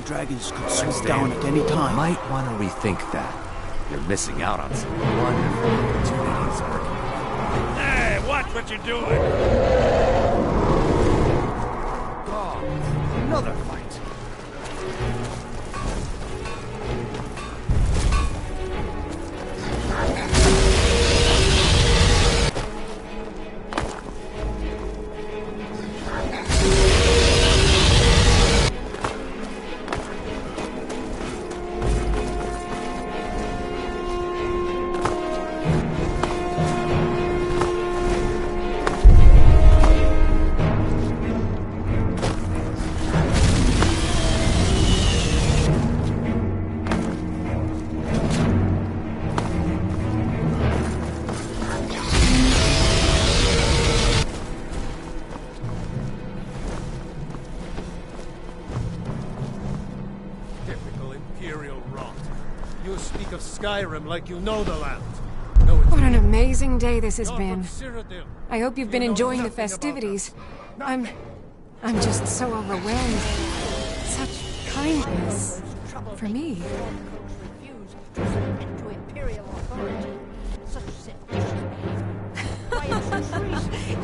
Dragons could swoop down at any time. Might want to rethink that. You're missing out on some wonderful opportunities, Orc. Hey, watch what you're doing! Oh, another fight. Skyrim like you know the land. What an amazing day this has been. I hope you've been enjoying the festivities. I'm just so overwhelmed. Such kindness. For me.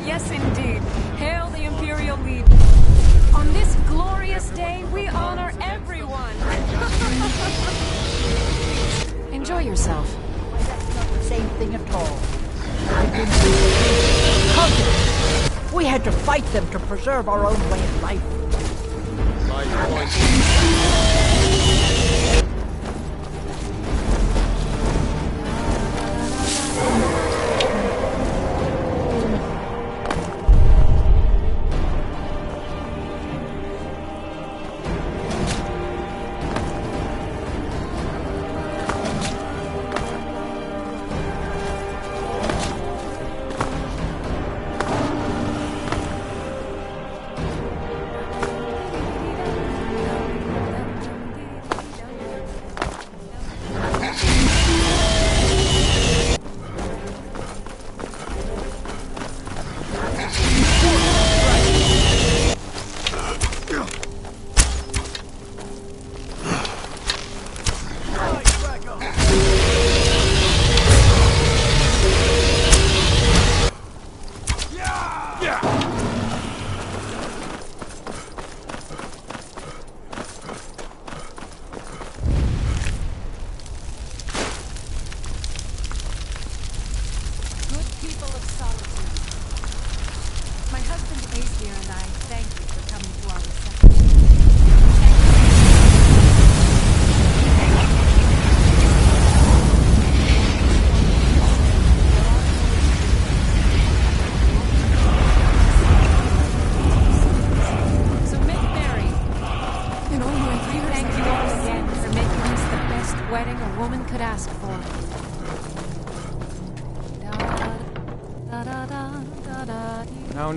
Yes, indeed. Hail the Imperial Lead. On this glorious day, we honor everyone. Enjoy yourself. Why, that's not the same thing at all. We had to fight them to preserve our own way of life.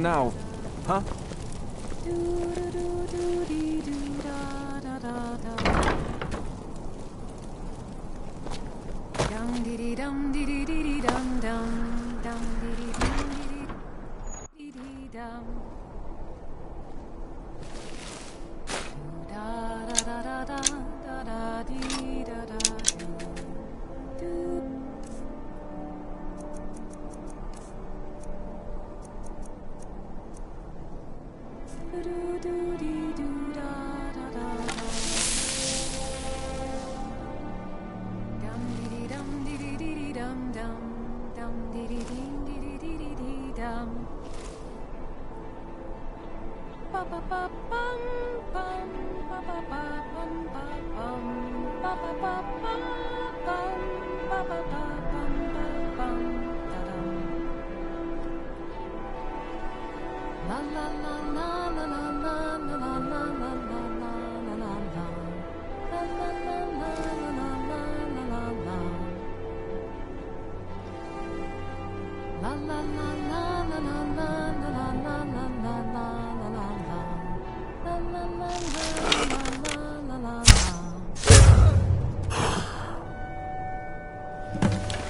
Now, huh?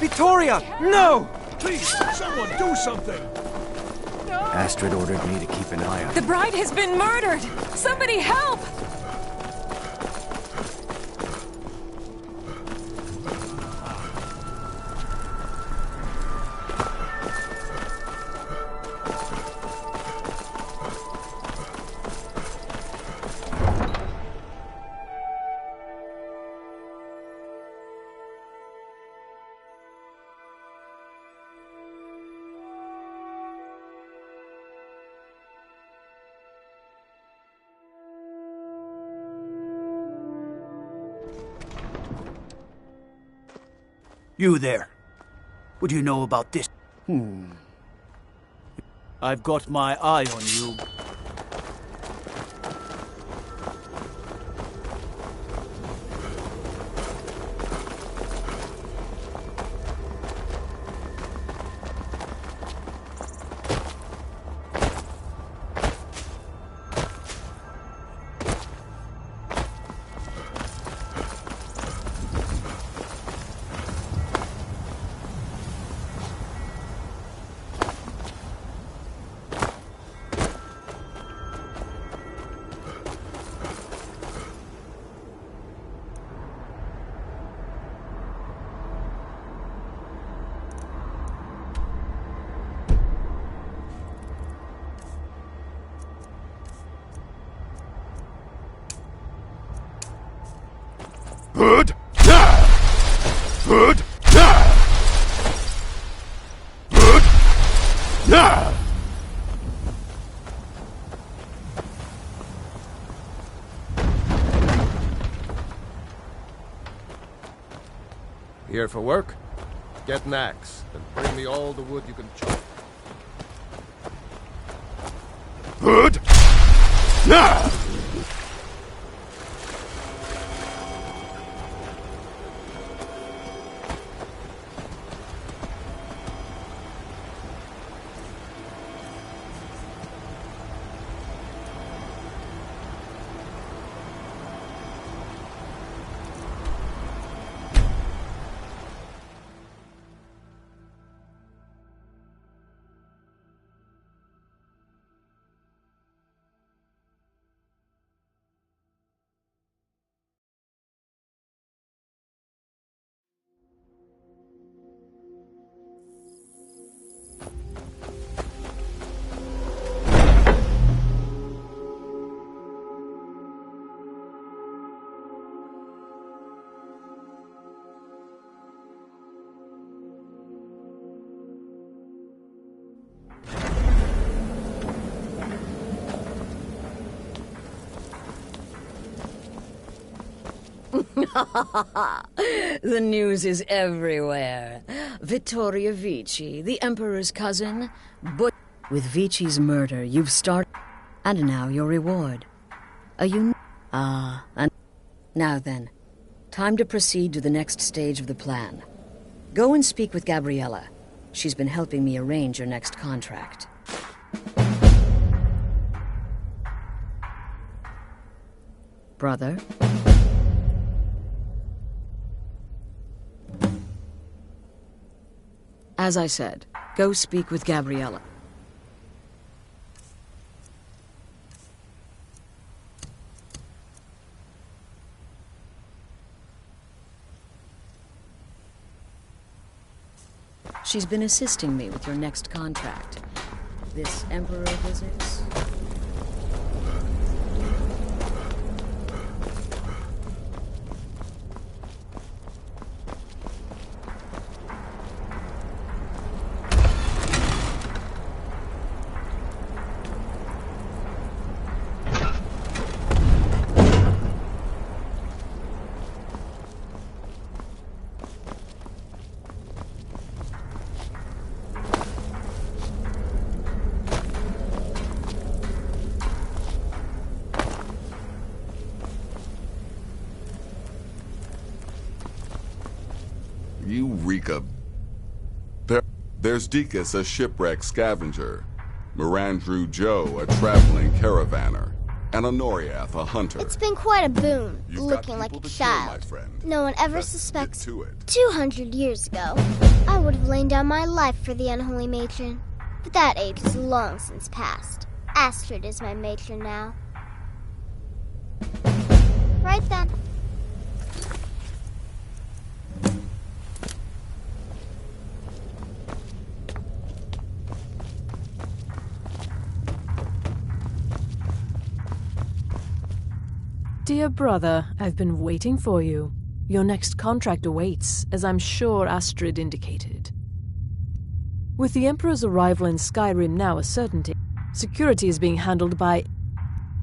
Victoria! No! Please, someone do something! Astrid ordered me to keep an eye on The bride has been murdered! Somebody help! You there. What do you know about this? I've got my eye on you. here for work? Get an axe, and bring me all the wood you can chop. Good. Ah! The news is everywhere. Vittoria Vici, the Emperor's cousin, but with Vici's murder, you've started, and now your reward. And now then, time to proceed to the next stage of the plan. Go and speak with Gabriella. She's been helping me arrange your next contract. Brother? As I said, go speak with Gabriella. She's been assisting me with your next contract. This Emperor visits. Eureka. There's Deacus, a shipwreck scavenger. Mirandru Joe, a traveling caravaner. And Honoriath, a hunter. It's been quite a boon, You've looking got like a people to kill, my child. friend. No one ever Let's suspects. get to it. 200 years ago, I would have lain down my life for the unholy matron. But that age is long since past. Astrid is my matron now. Right then. Dear brother, I've been waiting for you. Your next contract awaits, as I'm sure Astrid indicated. With the Emperor's arrival in Skyrim now a certainty, security is being handled by...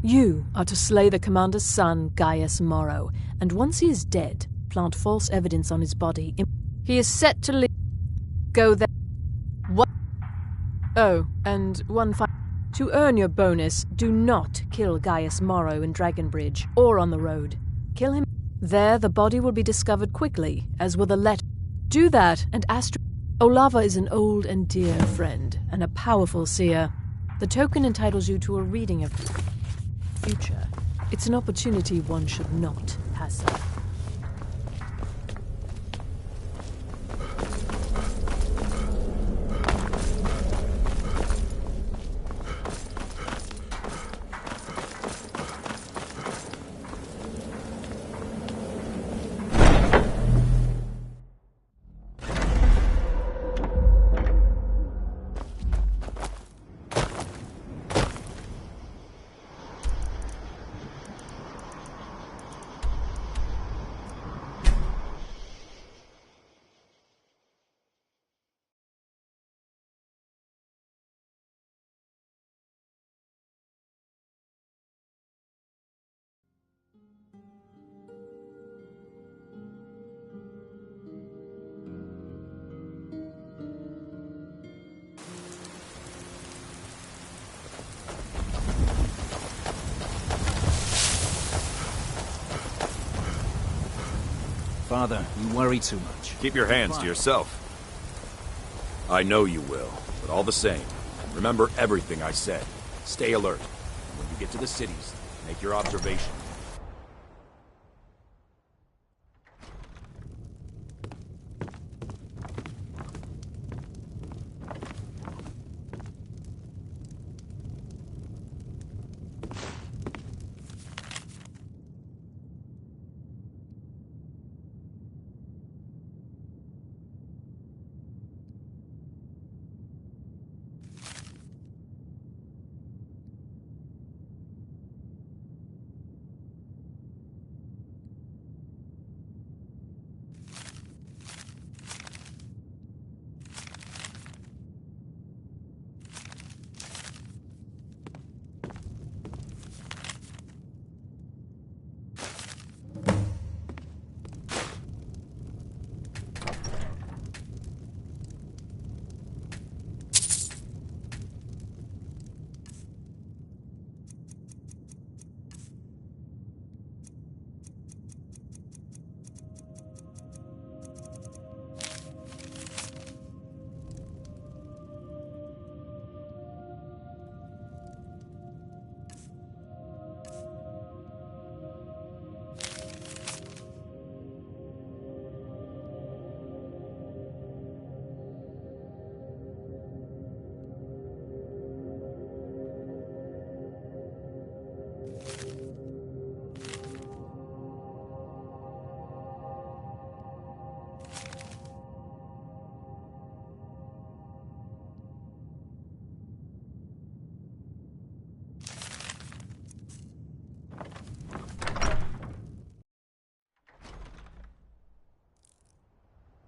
You are to slay the commander's son, Gaius Morrow, and once he is dead, plant false evidence on his body. He is set to go there. What? Oh, and one final... To earn your bonus, do not kill Gaius Morrow in Dragonbridge or on the road. Kill him. There, the body will be discovered quickly, as will the letter. Do that, and Astrid... Olava is an old and dear friend, and a powerful seer. The token entitles you to a reading of the future. It's an opportunity one should not pass up. Father, you worry too much. Keep your hands to yourself. I know you will, but all the same, remember everything I said. Stay alert. And when you get to the cities, make your observation.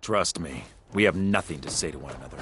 Trust me, we have nothing to say to one another.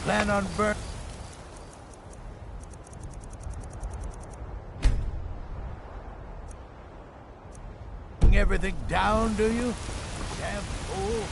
Plan on burn. Everything down, do you? Damn fool.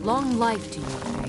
Long life to you, Thane.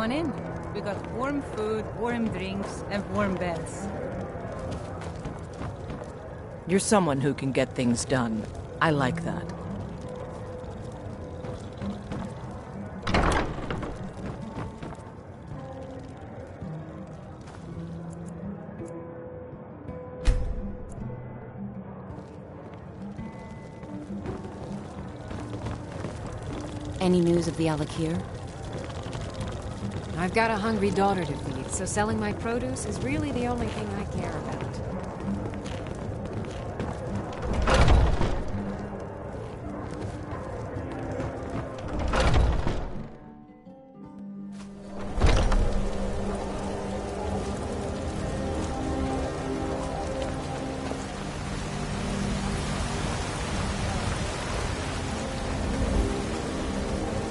on in. We got warm food, warm drinks, and warm beds. You're someone who can get things done. I like that. Any news of the Alakir? I've got a hungry daughter to feed, so selling my produce is really the only thing I care about.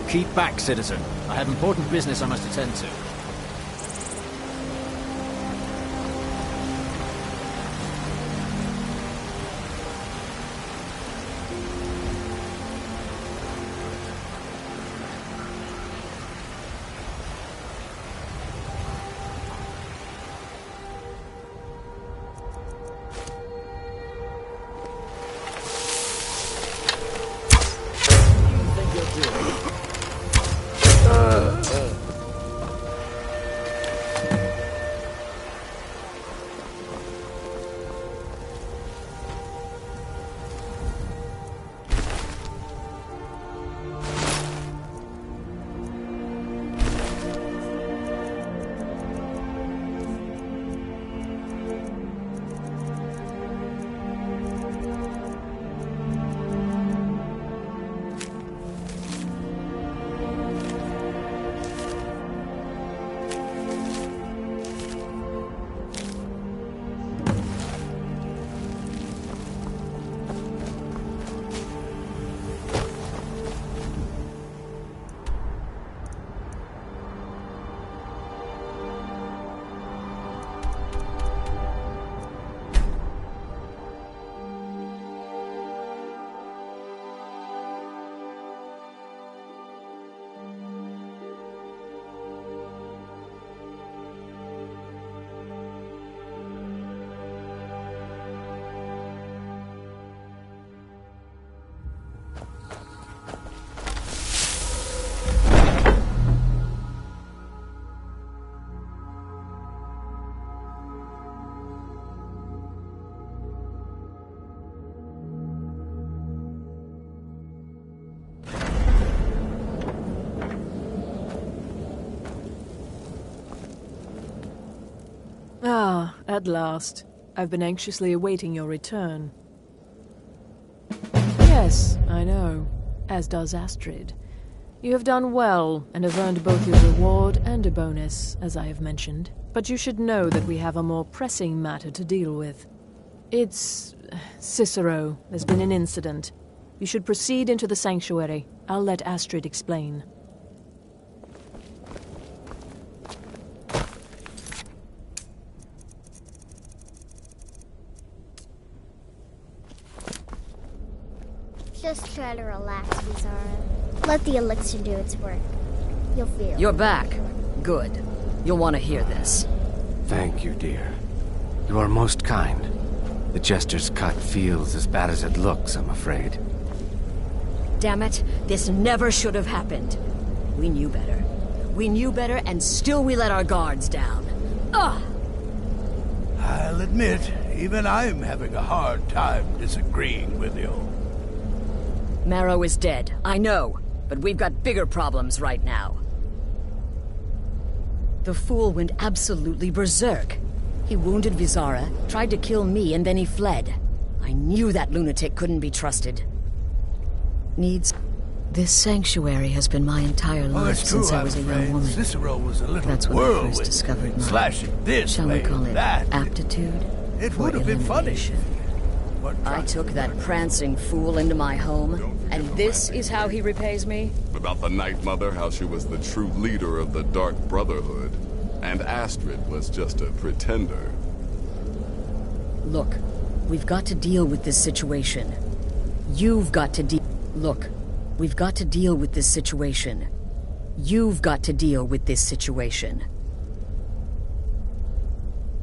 Keep back, citizen. I have important business I must attend to. Ah, at last. I've been anxiously awaiting your return. Yes, I know. As does Astrid. You have done well, and have earned both your reward and a bonus, as I have mentioned. But you should know that we have a more pressing matter to deal with. It's... Cicero. There's been an incident. You should proceed into the sanctuary. I'll let Astrid explain. Just try to relax, Bizarro. Let the elixir do its work. You'll feel. You're back. Good. You'll want to hear this. Thank you, dear. You are most kind. The Jester's cut feels as bad as it looks, I'm afraid. Damn it, this never should have happened. We knew better. We knew better, and still we let our guards down. Ugh! I'll admit, even I'm having a hard time disagreeing with you. Marrow is dead, I know, but we've got bigger problems right now. The fool went absolutely berserk. He wounded Vizara, tried to kill me, and then he fled. I knew that lunatic couldn't be trusted. This sanctuary has been my entire life since I was a young woman. Cicero was a little That's when I first discovered my... slashing this, shall we call it that. aptitude? It would have been funny. I took that prancing fool into my home, and this is how he repays me? About the Night Mother, how she was the true leader of the Dark Brotherhood, and Astrid was just a pretender. Look, we've got to deal with this situation. You've got to Look, we've got to deal with this situation. You've got to deal with this situation.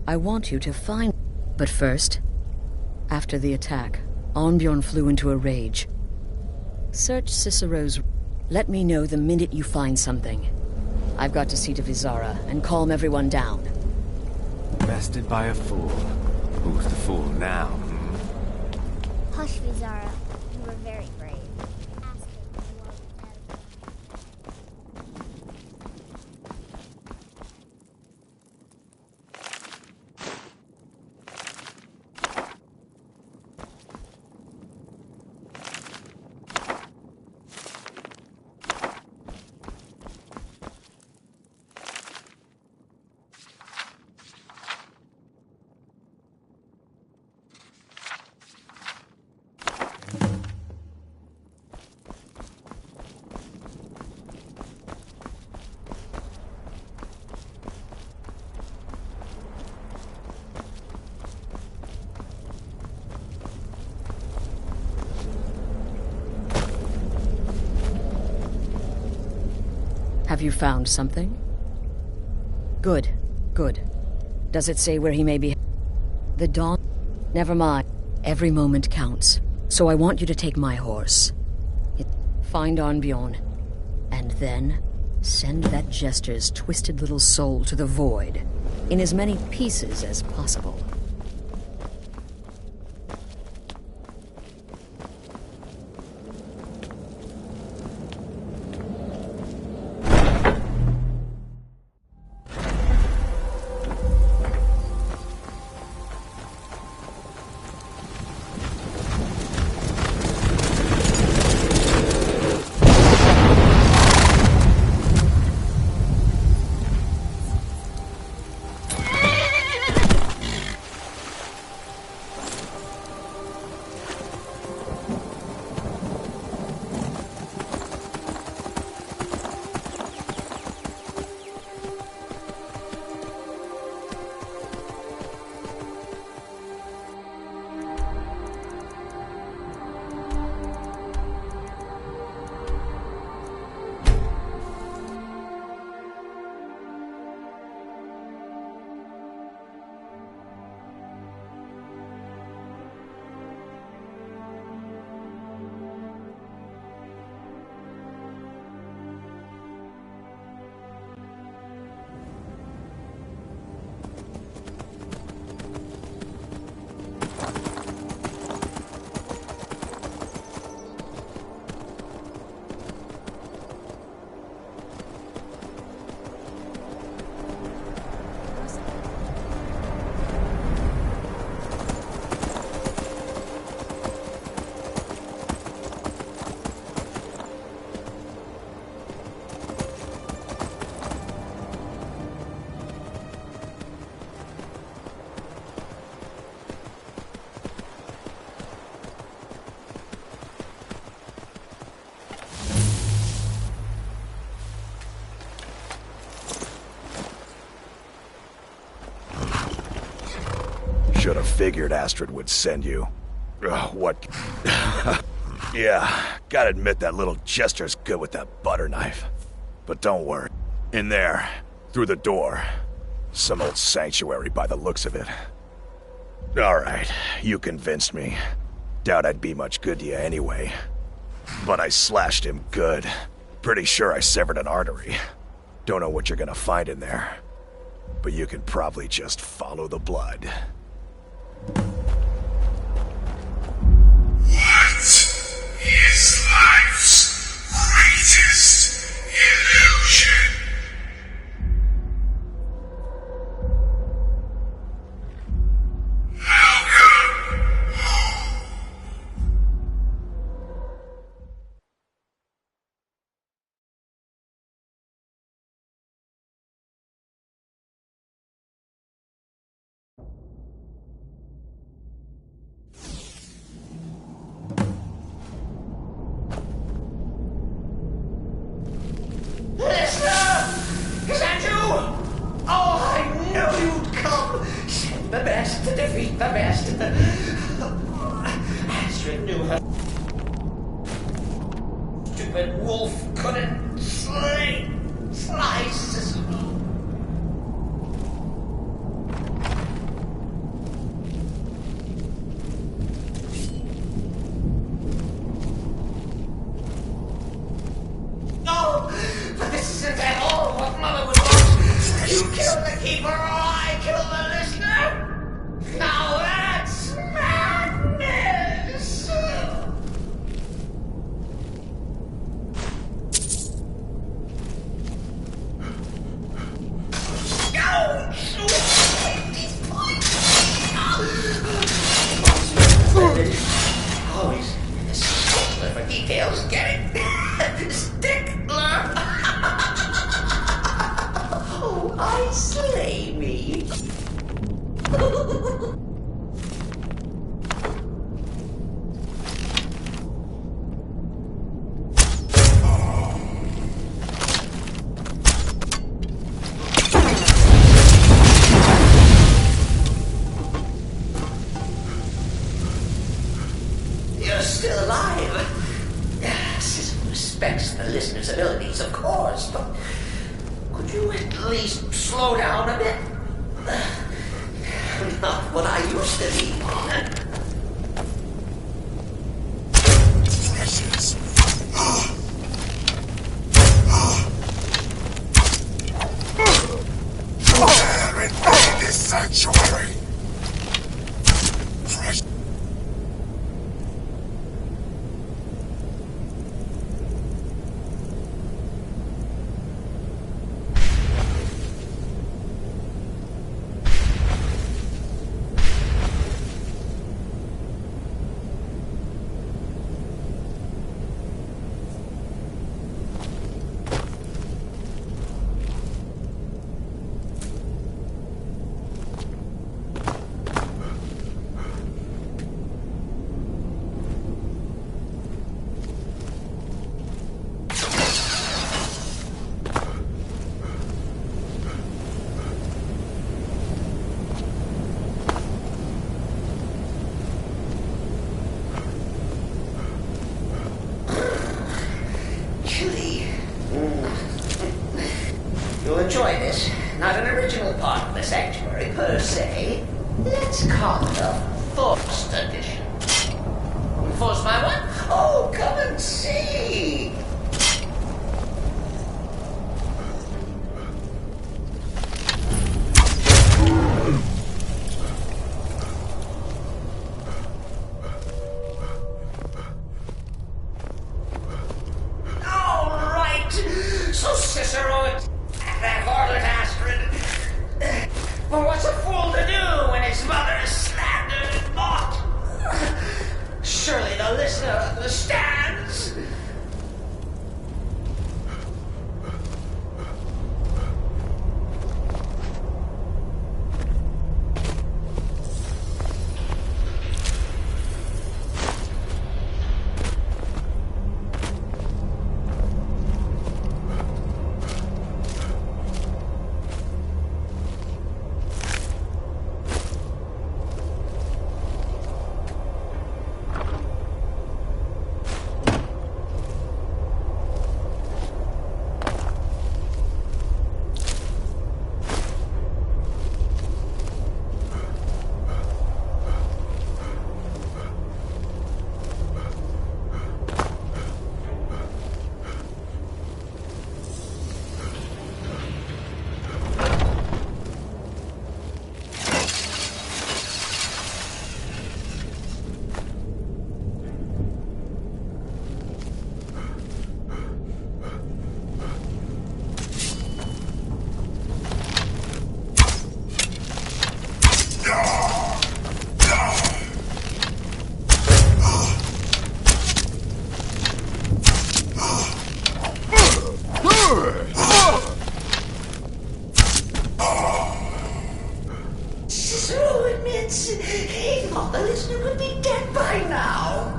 I want you to find... But first, after the attack, Ornbjorn flew into a rage. Search Cicero's... Let me know the minute you find something. I've got to see to Vizara and calm everyone down. Bested by a fool. Who's the fool now? Hush, Vizara. You were very brave. Have you found something? Good, good. Does it say where he may be? The dawn? Never mind. Every moment counts. So I want you to take my horse. Find Ornbjorn. And then send that jester's twisted little soul to the void. In as many pieces as possible. Should have figured Astrid would send you. Ugh, what? Yeah, gotta admit that little jester's good with that butter knife. But don't worry. In there, through the door. Some old sanctuary by the looks of it. Alright, you convinced me. Doubt I'd be much good to you anyway. But I slashed him good. Pretty sure I severed an artery. Don't know what you're gonna find in there. But you can probably just follow the blood. What is life's greatest illusion? Welcome home. Is that you? Oh, I knew you'd come! Send the best to defeat the best. Astrid knew her stupid wolf couldn't slay. Sly Cicero. No, but this isn't at all what Mother would want. You kill the keeper or I kill the listener? Now that's madness! Always a stickler for details, get it? Stickler! Oh, I slay me. You're still alive. Cicero respects the listener's abilities, of course, but could you at least slow down a bit? Not what I used to be. Precious. Dare invade this sanctuary. Precious. You'll enjoy this. Not an original part of the sanctuary per se. Let's call it a forced edition. Force my what? Oh, come and see. All right. So Cicero that harlot Astrid. But what's a fool to do when his mother is slandered and mocked? Surely the listener understands. Cicero admits he thought the listener would be dead by now.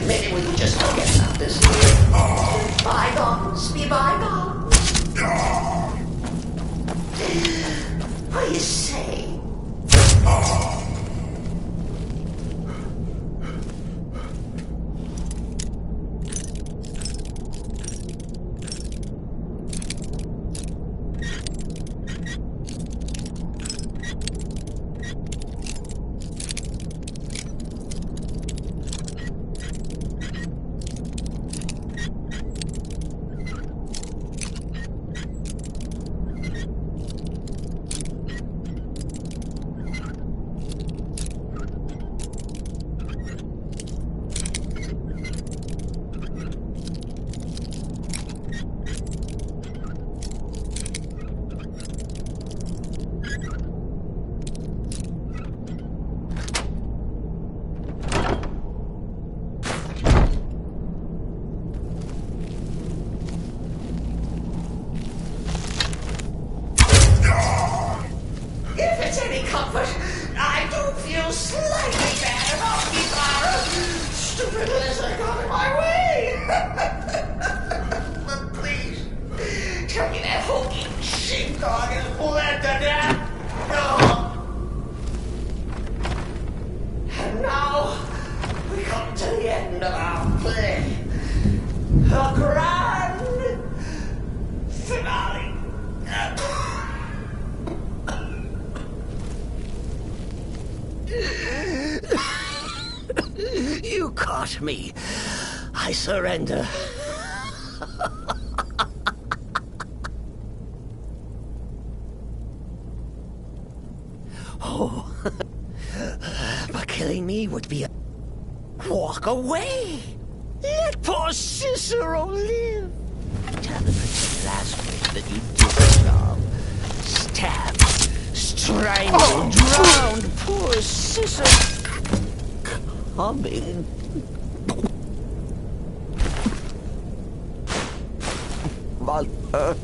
Maybe we could just forget about this. Bygones be bygones. What do you say? comfort. I do feel slightly bad about me, Clara. Stupid lizard got in my way. But please, tell me that hulking sheepdog is bled to death. No. And now, we come to the end of our play. The grand finale. You caught me. I surrender. Oh, but killing me would be a walk away. Let poor Cicero live. Tell the pretend Astrid that you deserve. Stabbed, strangled, drowned. Poor Cicero. Coming. Mother.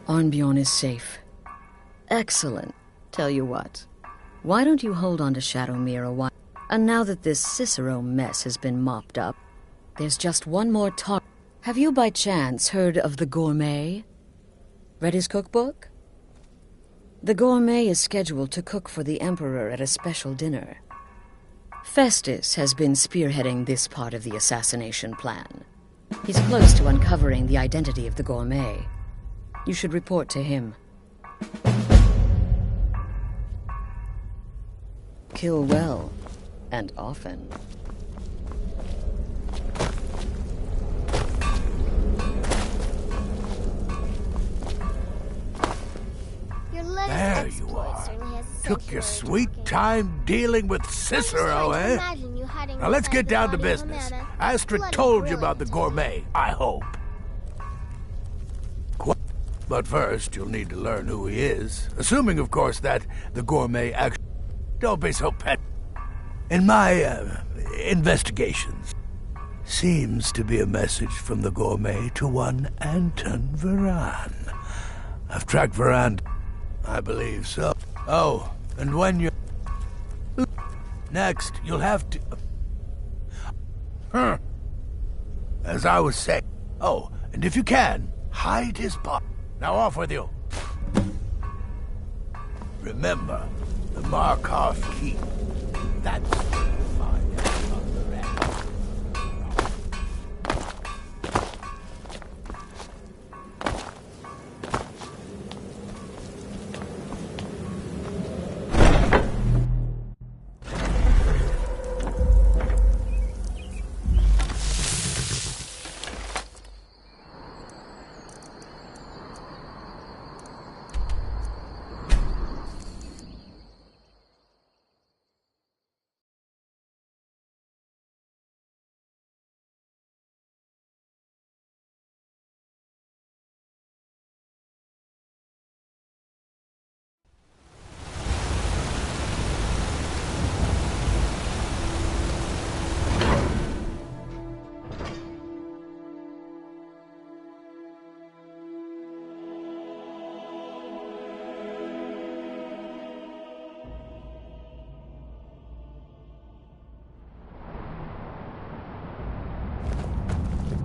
Arnbjorn is safe. Excellent. Tell you what, why don't you hold on to Shadowmere a while? And now that this Cicero mess has been mopped up, there's just one more talk. Have you by chance heard of the Gourmet? Read his cookbook? The Gourmet is scheduled to cook for the Emperor at a special dinner. Festus has been spearheading this part of the assassination plan. He's close to uncovering the identity of the Gourmet. You should report to him. Kill well, and often. There you are. Took your sweet time dealing with Cicero, eh? Now let's get down to business. Astrid told you about the Gourmet, I hope. But first, you'll need to learn who he is. Assuming, of course, that the Gourmet actually... Don't be so pet. In my, investigations, seems to be a message from the Gourmet to one Anton Varan. I've tracked Varan... I believe so. Oh, and when you... Next, you'll have to... As I was saying... Oh, and if you can, hide his body. Now off with you. Remember, the Markov Keep. That's fine.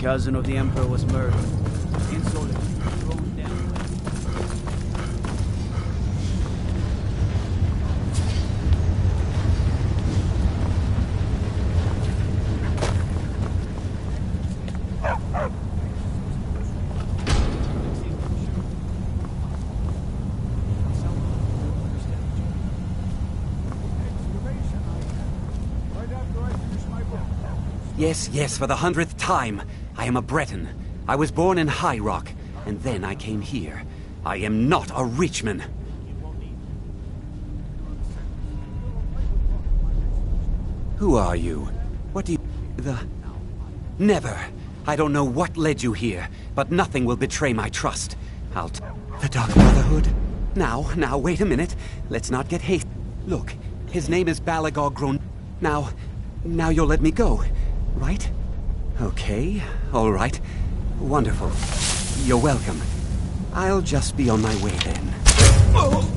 cousin of the Emperor was murdered. Insolent, thrown down. Yes, yes, for the 100th time. I am a Breton. I was born in High Rock, and then I came here. I am not a Richman. Who are you? What do you... Never. I don't know what led you here, but nothing will betray my trust. The Dark Brotherhood? Now, wait a minute. Let's not get hasty. Look, his name is Balagor Gron... Now you'll let me go. Right? Okay, all right. Wonderful. You're welcome. I'll just be on my way then. Oh!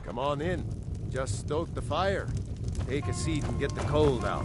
Come on in. Just stoke the fire. Take a seat and get the cold out.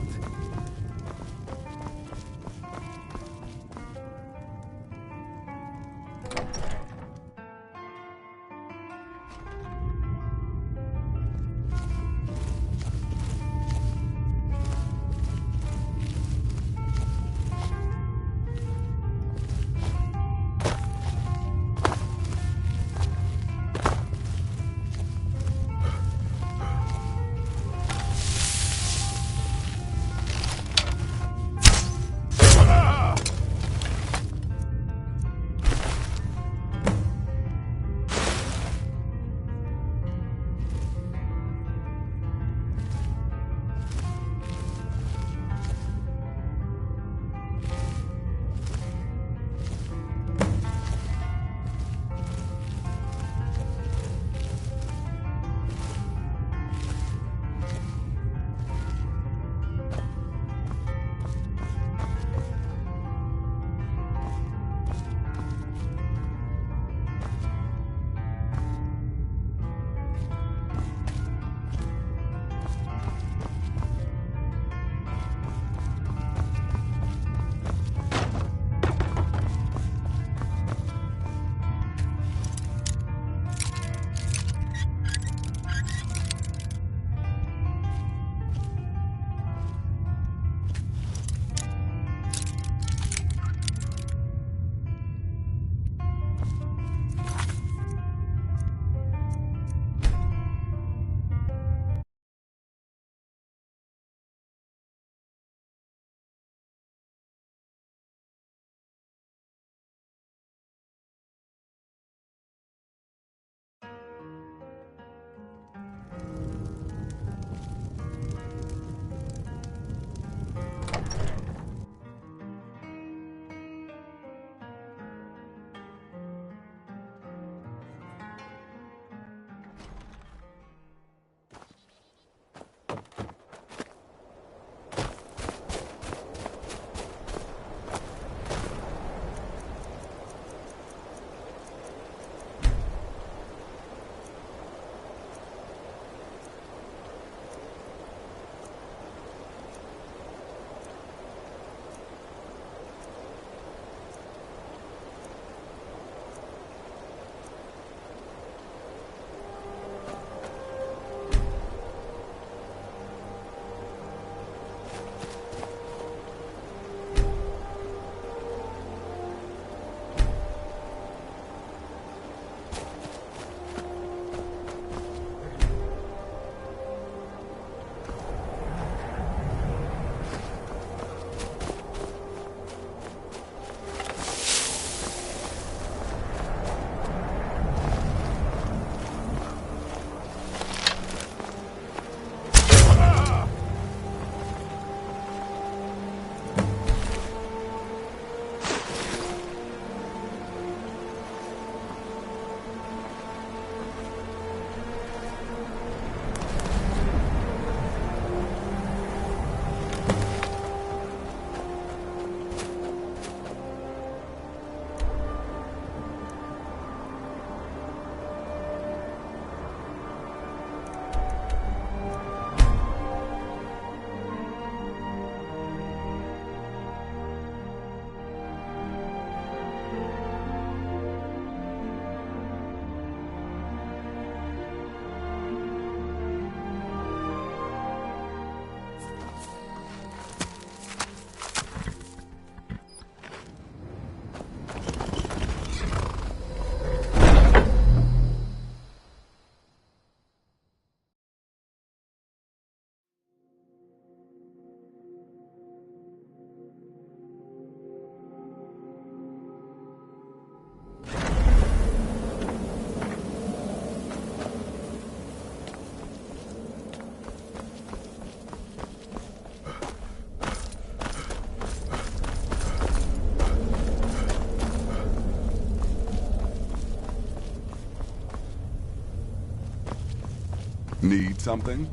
Need something?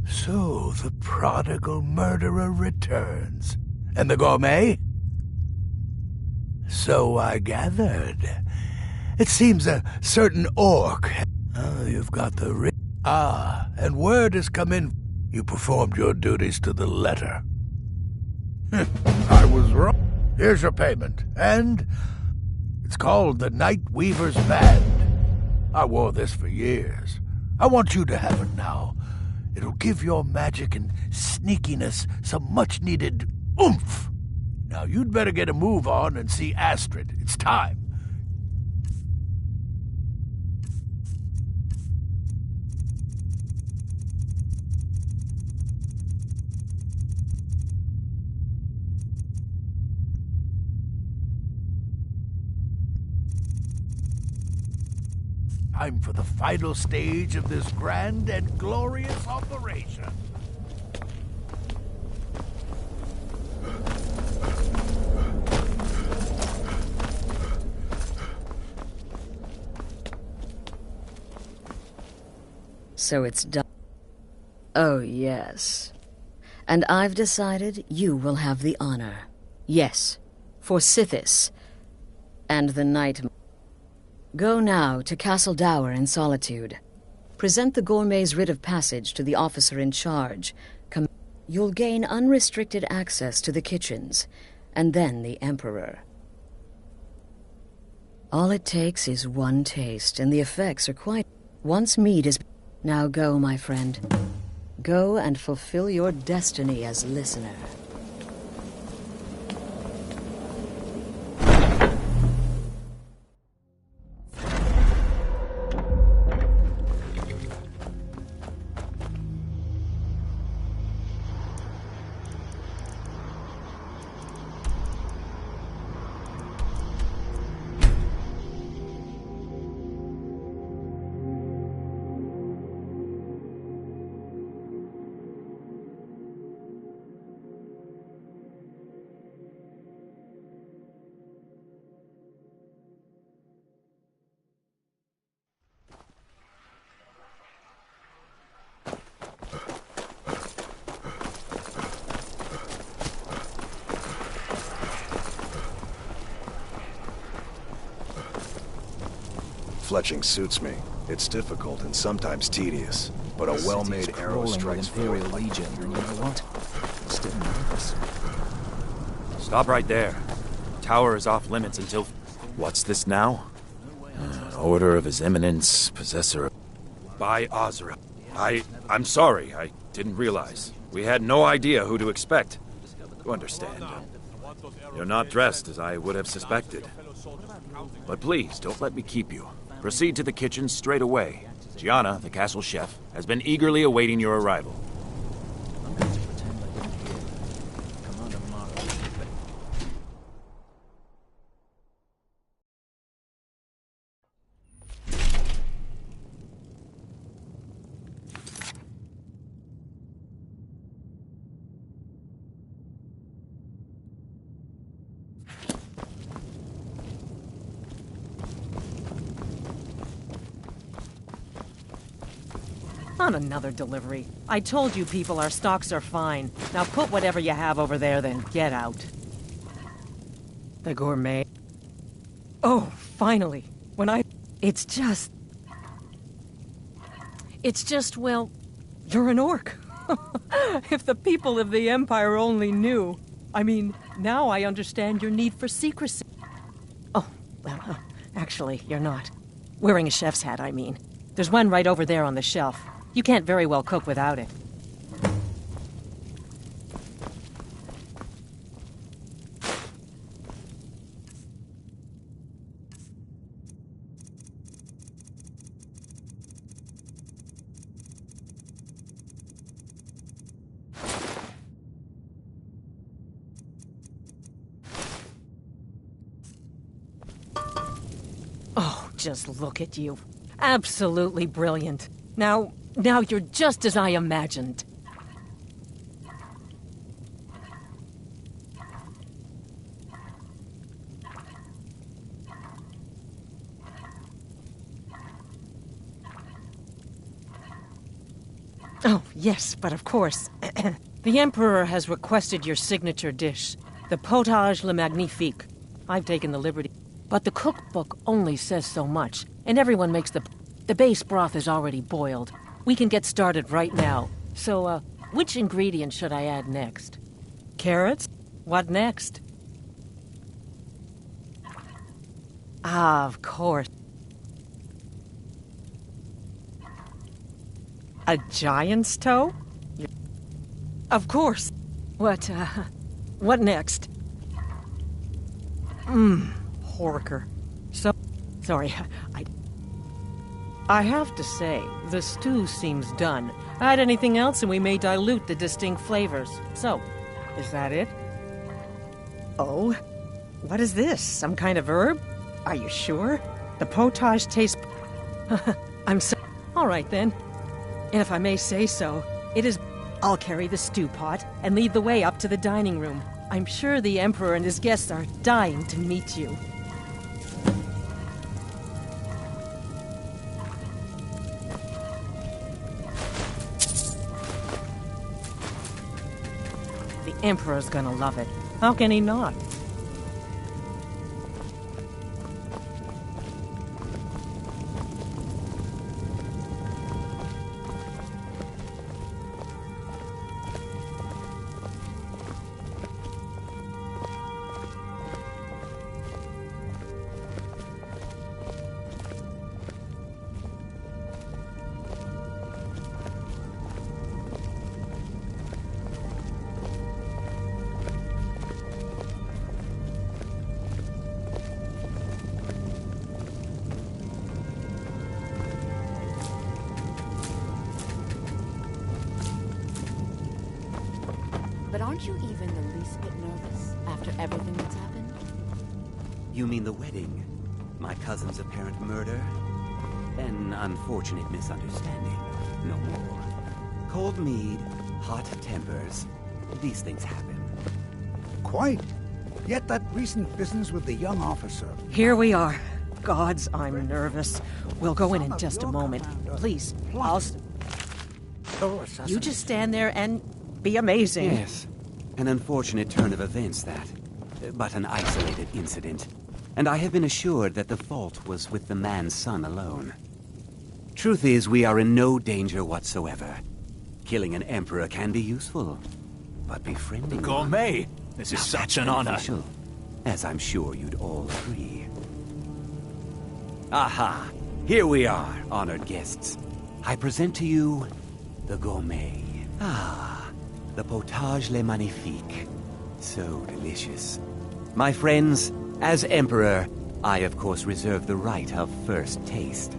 So, the prodigal murderer returns. And the gourmet? So I gathered. It seems a certain orc. Oh, you've got the and word has come in. You performed your duties to the letter. I was wrong. Here's your payment. And it's called the Night Weaver's Band. I wore this for years. I want you to have it now. It'll give your magic and sneakiness some much-needed oomph. Now you'd better get a move on and see Astrid. It's time. Time for the final stage of this grand and glorious operation. So it's done. Oh, yes. And I've decided you will have the honor. Yes, for Sithis. And the night... Go now to Castle Dower in Solitude. Present the gourmet's writ of passage to the officer in charge. You'll gain unrestricted access to the kitchens, and then the Emperor. All it takes is one taste, and the effects are quite... Once mead is... Now go, my friend. Go and fulfill your destiny as listener. Fletching suits me. It's difficult and sometimes tedious, but a well-made arrow strikes Imperial Legion. You know what? Still nervous. Stop right there. Tower is off limits until... What's this now? Order of His Eminence, Possessor... By Ozra. I'm sorry. I didn't realize. We had no idea who to expect. You understand. You're not dressed as I would have suspected. But please, don't let me keep you. Proceed to the kitchen straight away. Gianna, the castle chef, has been eagerly awaiting your arrival. On another delivery. I told you people our stocks are fine. Now put whatever you have over there, then get out. The gourmet. Oh, finally. It's just, well, you're an orc. If the people of the Empire only knew. I mean, now I understand your need for secrecy. Oh, well, actually, you're not. Wearing a chef's hat, I mean. There's one right over there on the shelf. You can't very well cook without it. Oh, just look at you. Absolutely brilliant. Now you're just as I imagined. Oh, yes, but of course. The Emperor has requested your signature dish, the potage le magnifique. I've taken the liberty. But the cookbook only says so much, and everyone makes the base broth is already boiled. We can get started right now. So, which ingredient should I add next? Carrots? What next? Ah, of course. A giant's toe? Of course. What next? Horker. Sorry, I have to say, the stew seems done. Add anything else and we may dilute the distinct flavors. So, is that it? Oh? What is this? Some kind of herb? Are you sure? The potage tastes... I'm so... All right, then. And if I may say so, it is... I'll carry the stew pot and lead the way up to the dining room. I'm sure the Emperor and his guests are dying to meet you. The Emperor's gonna love it. How can he not? But aren't you even the least bit nervous after everything that's happened? You mean the wedding? My cousin's apparent murder? An unfortunate misunderstanding. No more. Cold mead, hot tempers. These things happen. Quite. Yet that recent business with the young officer... Here we are. Gods, I'm nervous. We'll go in just a moment. Please, You just stand there and be amazing. Yes. An unfortunate turn of events, that. But an isolated incident. And I have been assured that the fault was with the man's son alone. Truth is, we are in no danger whatsoever. Killing an emperor can be useful. But befriending Gourmet! This is such an honor. As I'm sure you'd all agree. Aha! Here we are, honored guests. I present to you the gourmet. Ah, the potage le magnifique. So delicious. My friends, as Emperor, I of course reserve the right of first taste.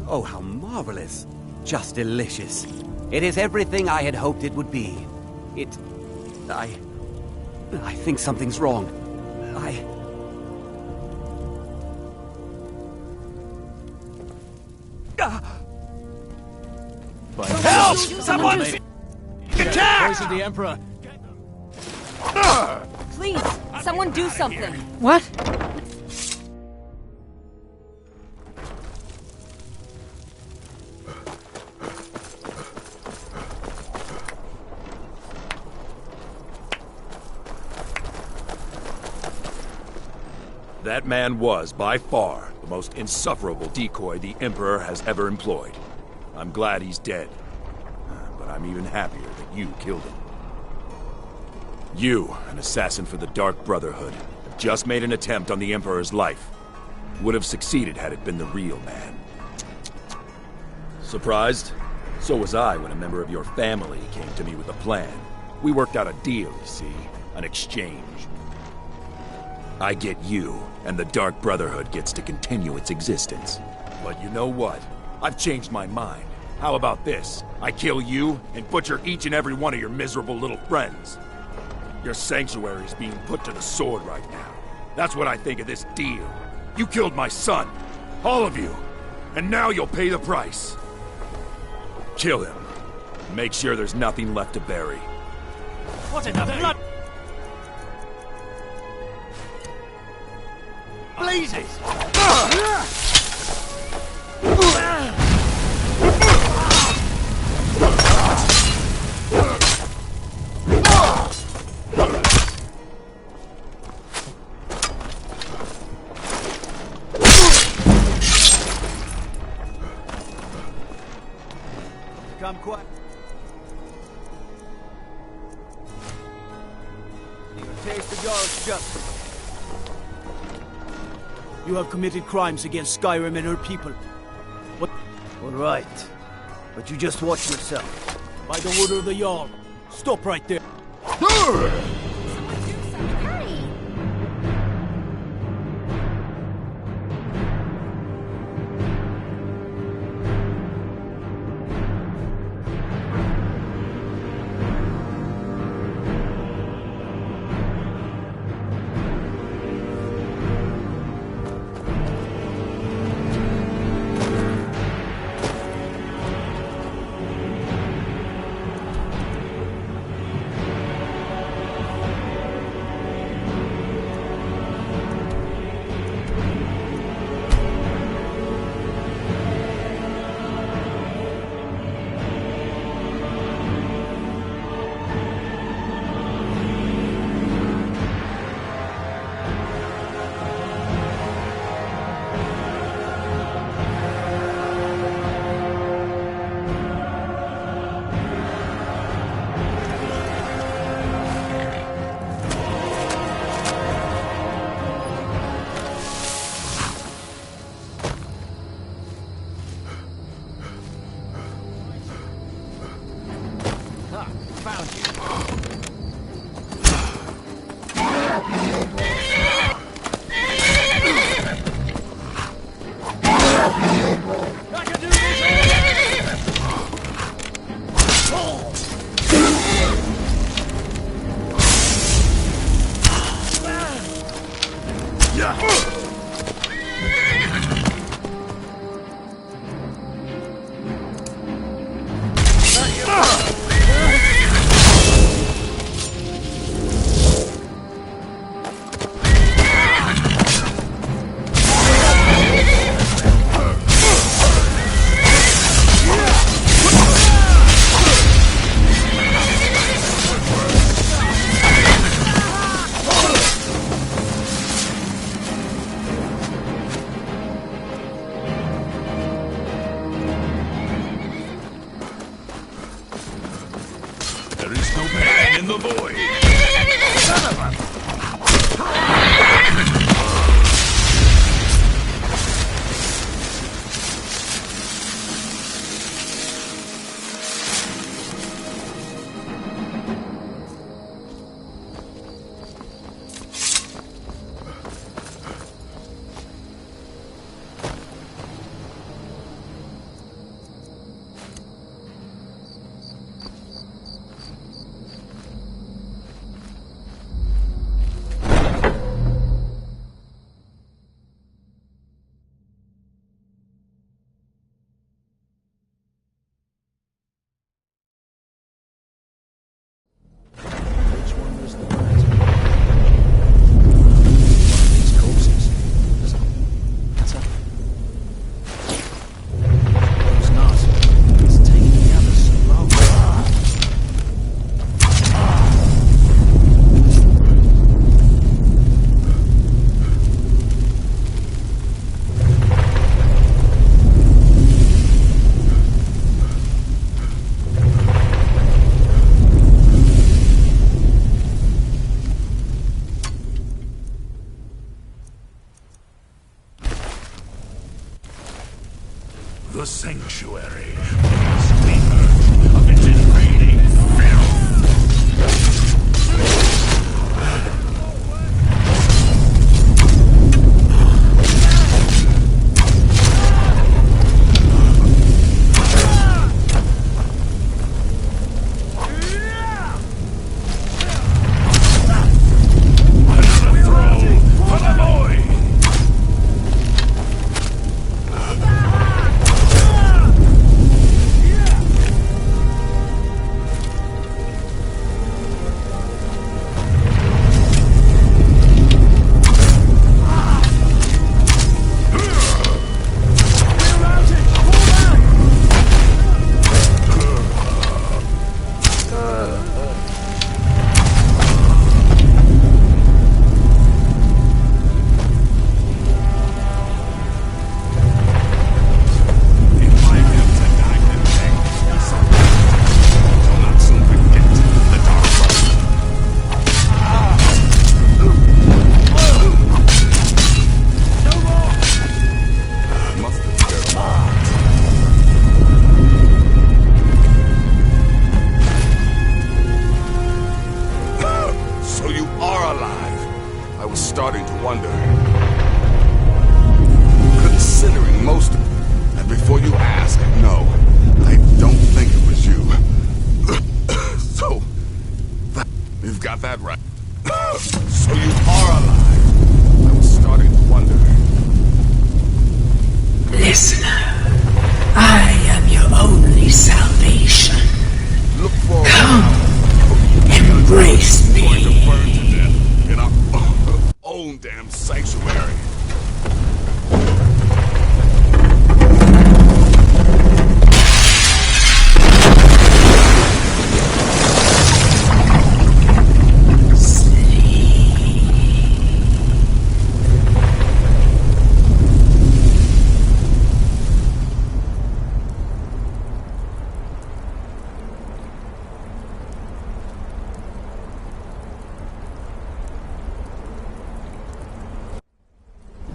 Oh, how marvelous. Just delicious. It is everything I had hoped it would be. I think something's wrong. Help! Someone! Attack! Poison the Emperor! Please, someone do something. What? That man was, by far, the most insufferable decoy the Emperor has ever employed. I'm glad he's dead. But I'm even happier that you killed him. You, an assassin for the Dark Brotherhood, have just made an attempt on the Emperor's life. Would have succeeded had it been the real man. Surprised? So was I when a member of your family came to me with a plan. We worked out a deal, you see. An exchange. I get you, and the Dark Brotherhood gets to continue its existence. But you know what? I've changed my mind. How about this? I kill you, and butcher each and every one of your miserable little friends. Your sanctuary is being put to the sword right now. That's what I think of this deal. You killed my son. All of you. And now you'll pay the price. Kill him. Make sure there's nothing left to bury. What in the blood? Blazes! Come quiet. Taste the Jarl's justice. You have committed crimes against Skyrim and her people. What? All right. But you just watch yourself. By the order of the Jarl, stop right there. There is no pain in the void. Son of a... The sanctuary is the urge of its invading filth. Another throw for the boy! got that right. So you are alive. I was starting to wonder. Listener, I am your only salvation. Look forward. Come, embrace me. Going to burn to death in our own damn sanctuary.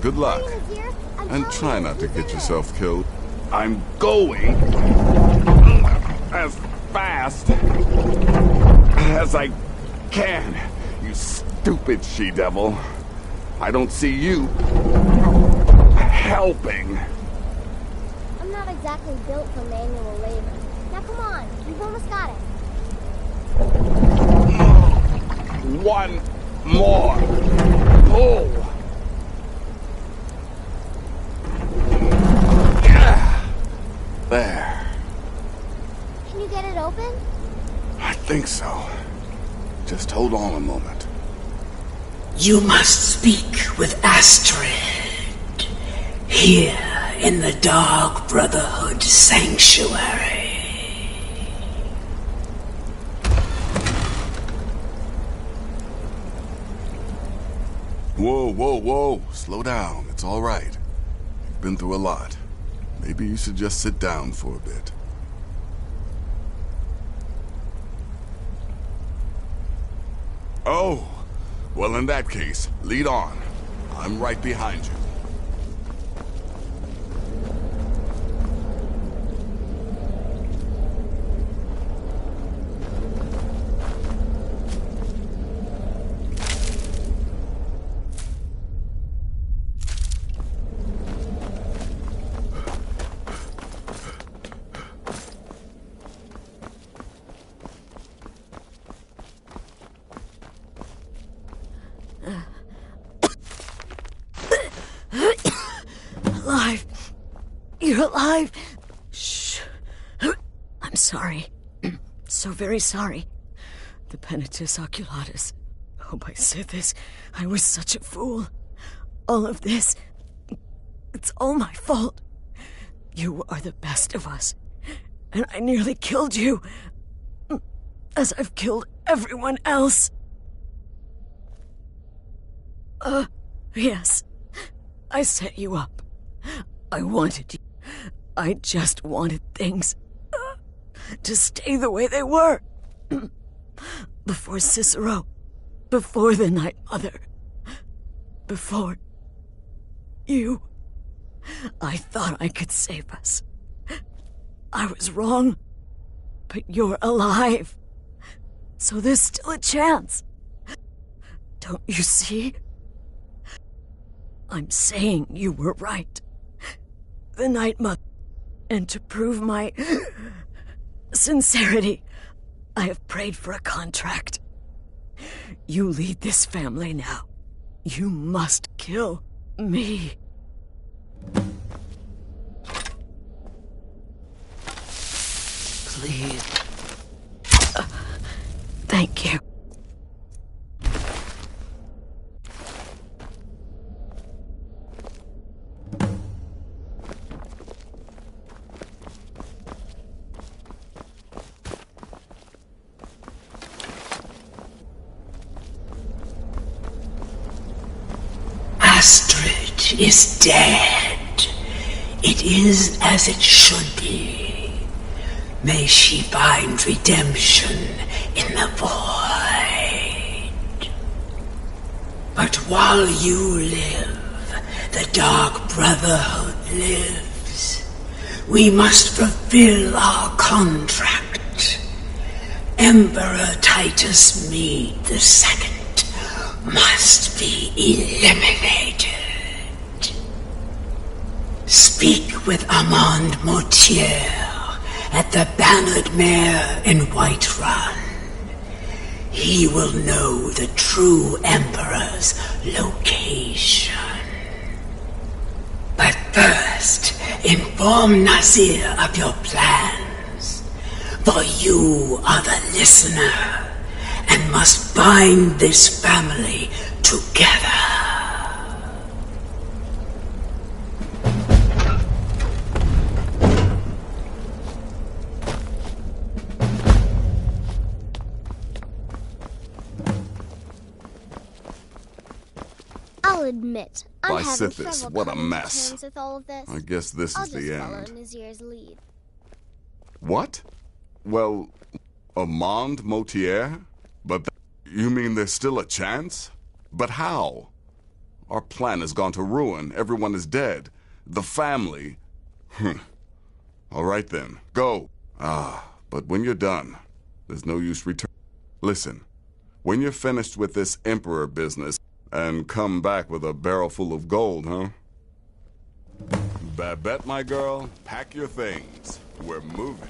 Good luck. And try not to get yourself killed. I'm going as fast as I can, you stupid she-devil. I don't see you helping. I'm not exactly built for manual labor. Now come on, you've almost got it. One more pull. There. Can you get it open? I think so. Just hold on a moment. You must speak with Astrid. Here in the Dark Brotherhood Sanctuary. Whoa, whoa, whoa. Slow down. It's all right. You've been through a lot. Maybe you should just sit down for a bit. Oh, well in that case, lead on. I'm right behind you. Alive. You're alive. Shh. I'm sorry. So very sorry. The penitus oculatus. Oh, my Sithis, I was such a fool. All of this, it's all my fault. You are the best of us. And I nearly killed you. As I've killed everyone else. Yes. I set you up. I wanted you. I just wanted things to stay the way they were. Before Cicero. Before the Night Mother. Before you. I thought I could save us. I was wrong. But you're alive. So there's still a chance. Don't you see? I'm saying you were right. The Night Mother. And to prove my sincerity, I have prayed for a contract. You lead this family now. You must kill me. Please. Thank you. Astrid is dead. It is as it should be. May she find redemption in the void. But while you live, the Dark Brotherhood lives. We must fulfill our contract. Emperor Titus Mede II must be eliminated. Speak with Armand Mortier at the Bannered Mare in Whiterun. he will know the true Emperor's location. But first, inform Nazir of your plans, for you are the listener, and must bind this family together. I'll admit, I'm By having Sithis, trouble what a coming to mess. terms with all of this. I guess this I'll is just the follow end. Nazir's lead. What? Well, Amand Motier? But you mean there's still a chance? But how? Our plan has gone to ruin. Everyone is dead. The family. All right then, go. But when you're done, there's no use returning. Listen, when you're finished with this Emperor business, and come back with a barrel full of gold, huh? Babette, my girl, pack your things. We're moving.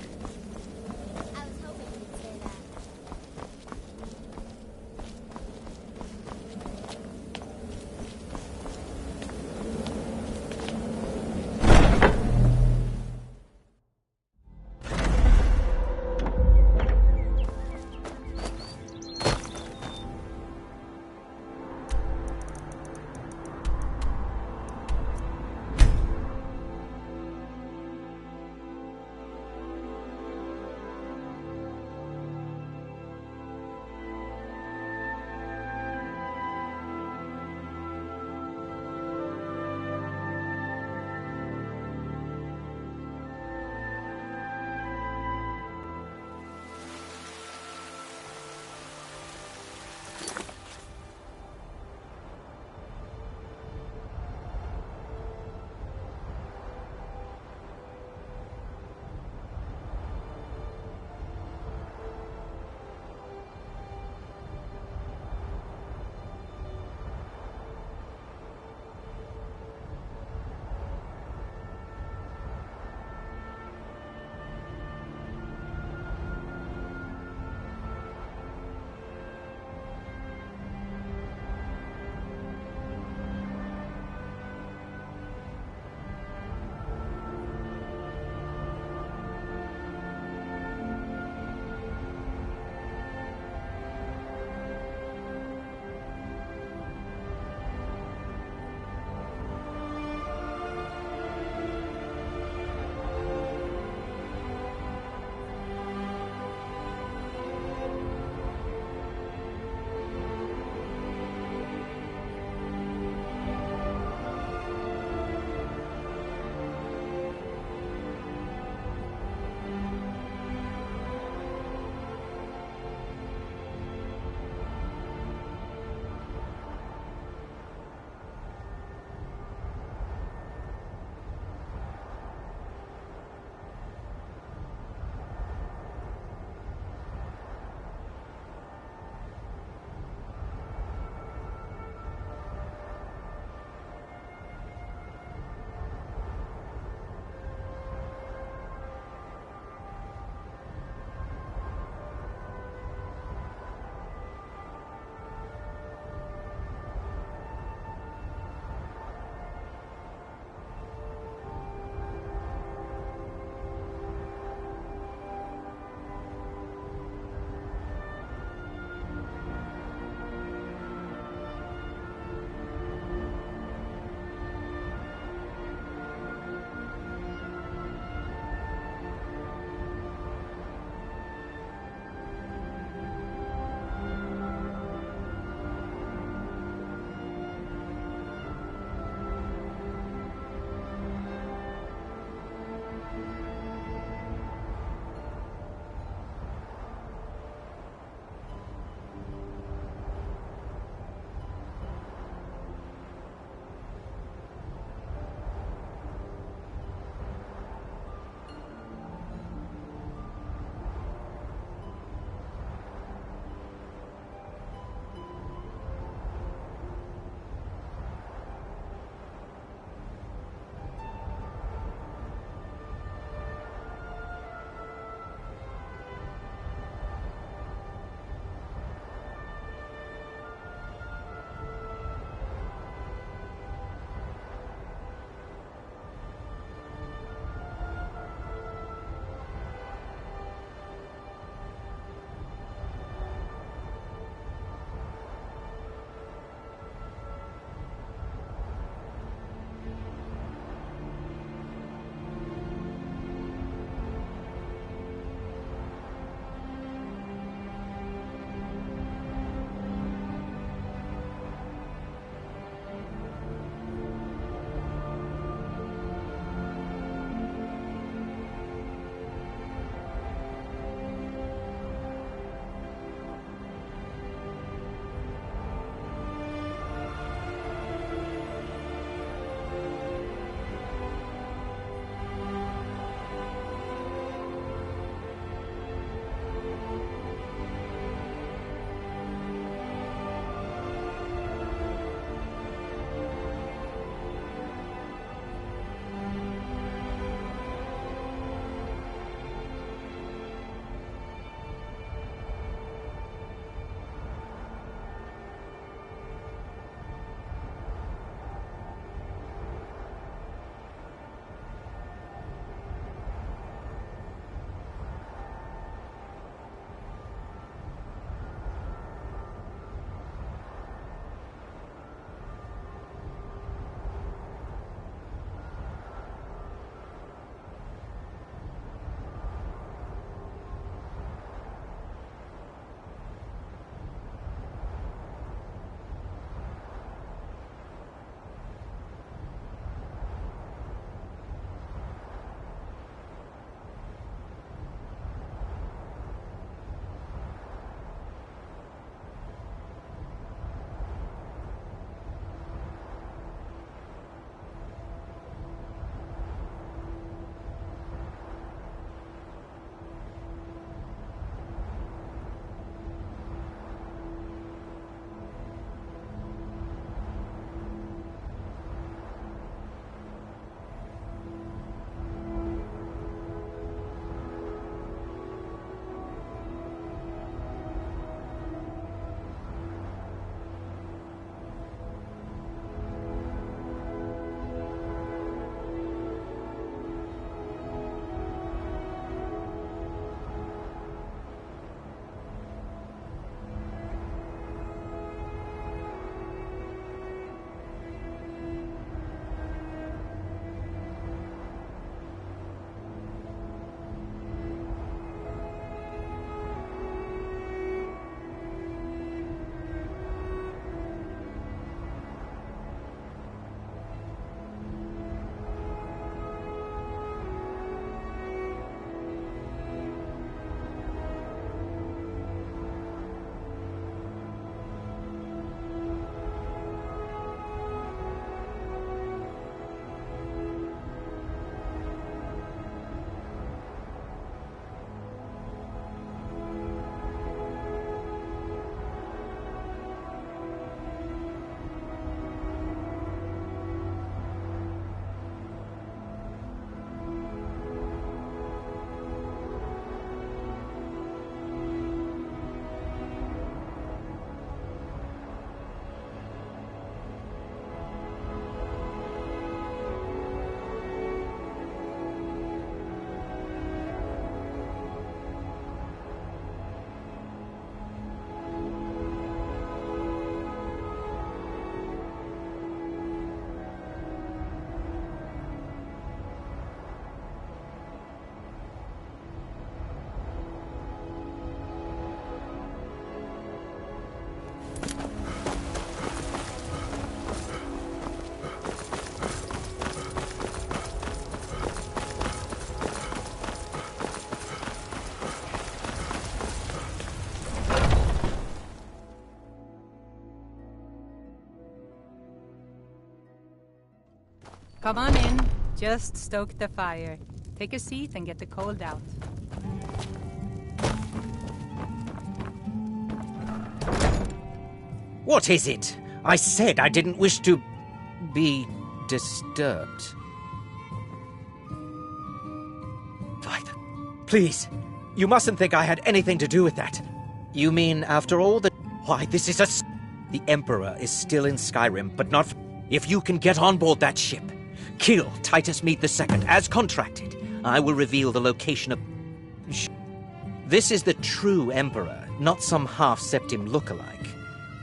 Come on in. Just stoke the fire. Take a seat and get the cold out. What is it? I said I didn't wish to be disturbed. Father, please. You mustn't think I had anything to do with that. You mean after all the... Why, this is a... The Emperor is still in Skyrim, but not... If you can get on board that ship, kill Titus Mead II as contracted, I will reveal the location of... This is the true Emperor, not some half-septim lookalike.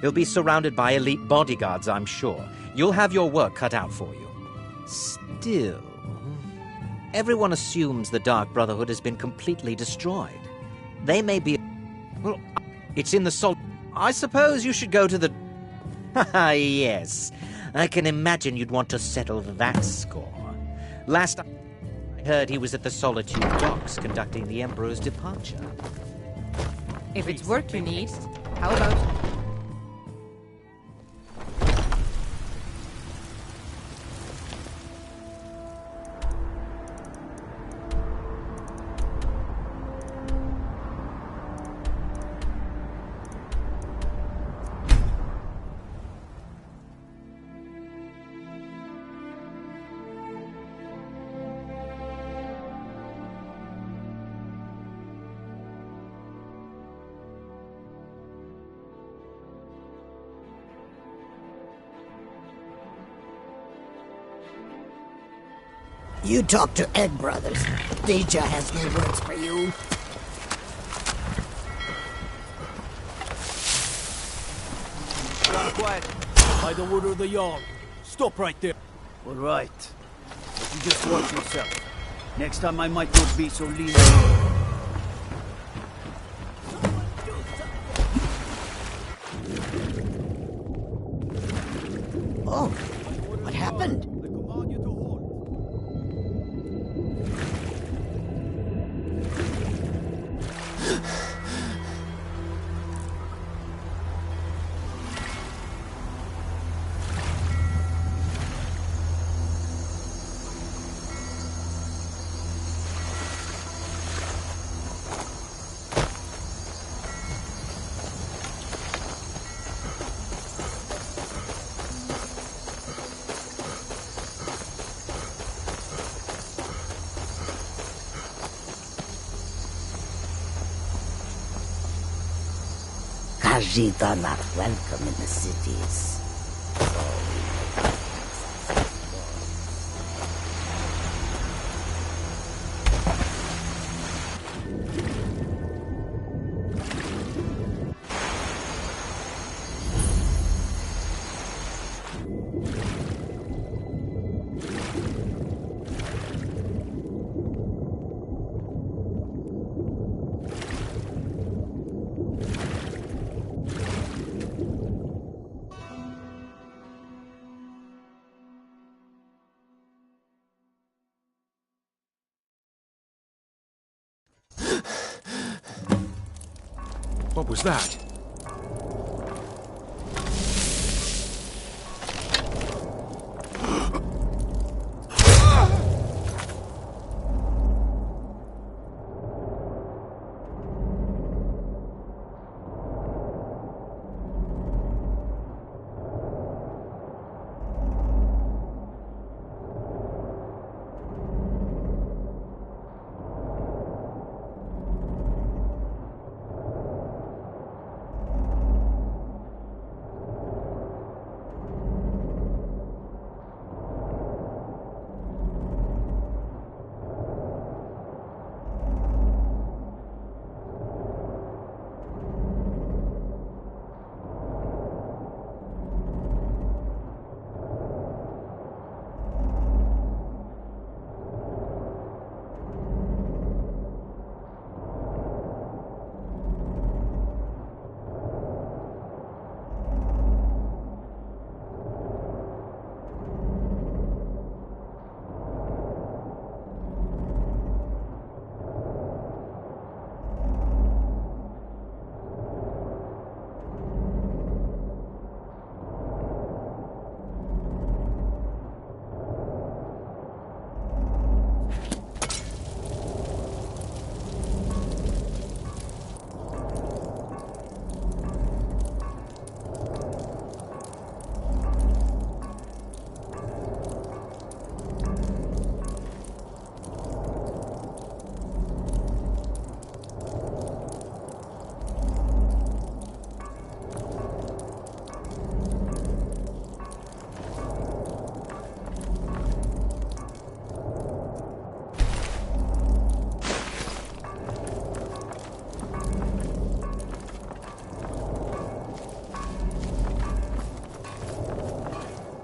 He'll be surrounded by elite bodyguards, I'm sure. You'll have your work cut out for you. Still... Everyone assumes the Dark Brotherhood has been completely destroyed. They may be... Well, it's in the Sol... I suppose you should go to the... Haha, yes. I can imagine you'd want to settle that score. Last I heard he was at the Solitude Docks conducting the Emperor's departure. If it's work you need, how about... You talk to Egg Brothers. Deja has no words for you. Quiet. By the order of the Jarl. Stop right there. All right. But you just watch yourself. Next time I might not be so lean. Oh, what happened? Khajiit are not welcome in the cities. What was that?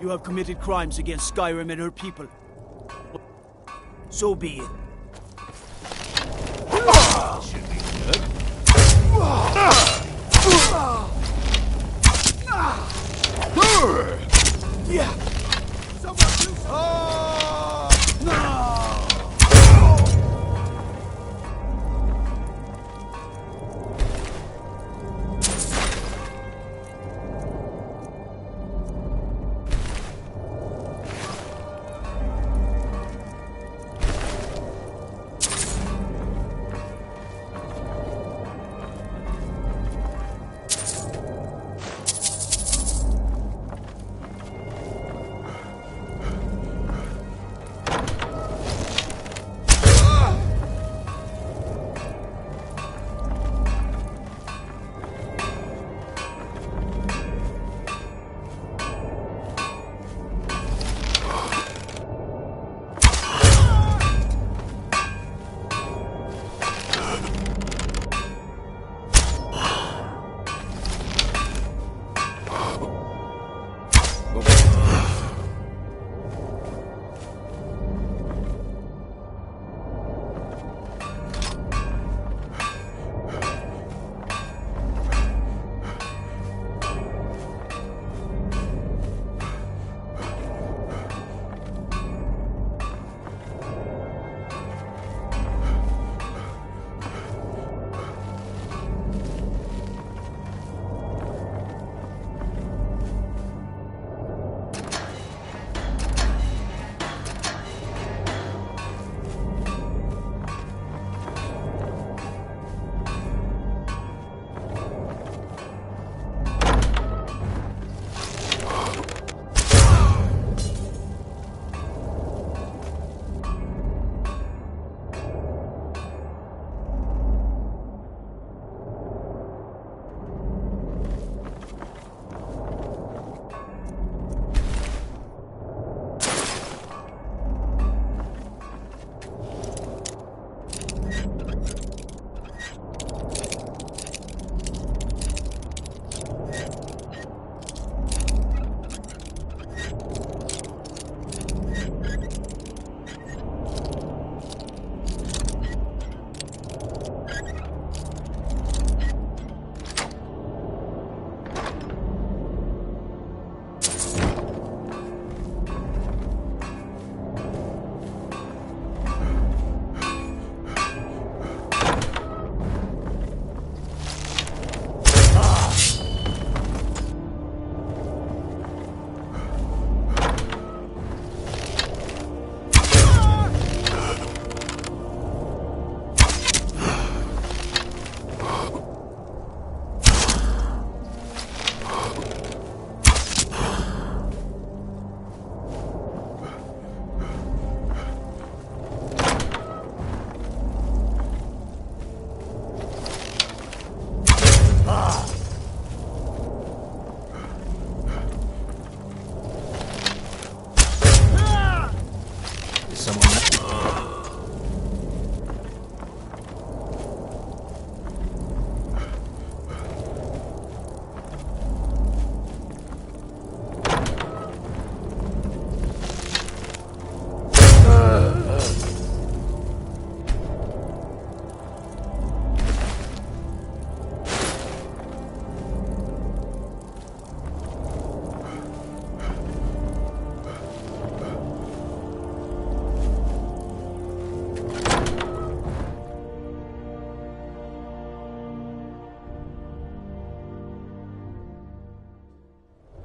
You have committed crimes against Skyrim and her people. So be it. Should be good. Yeah. Someone do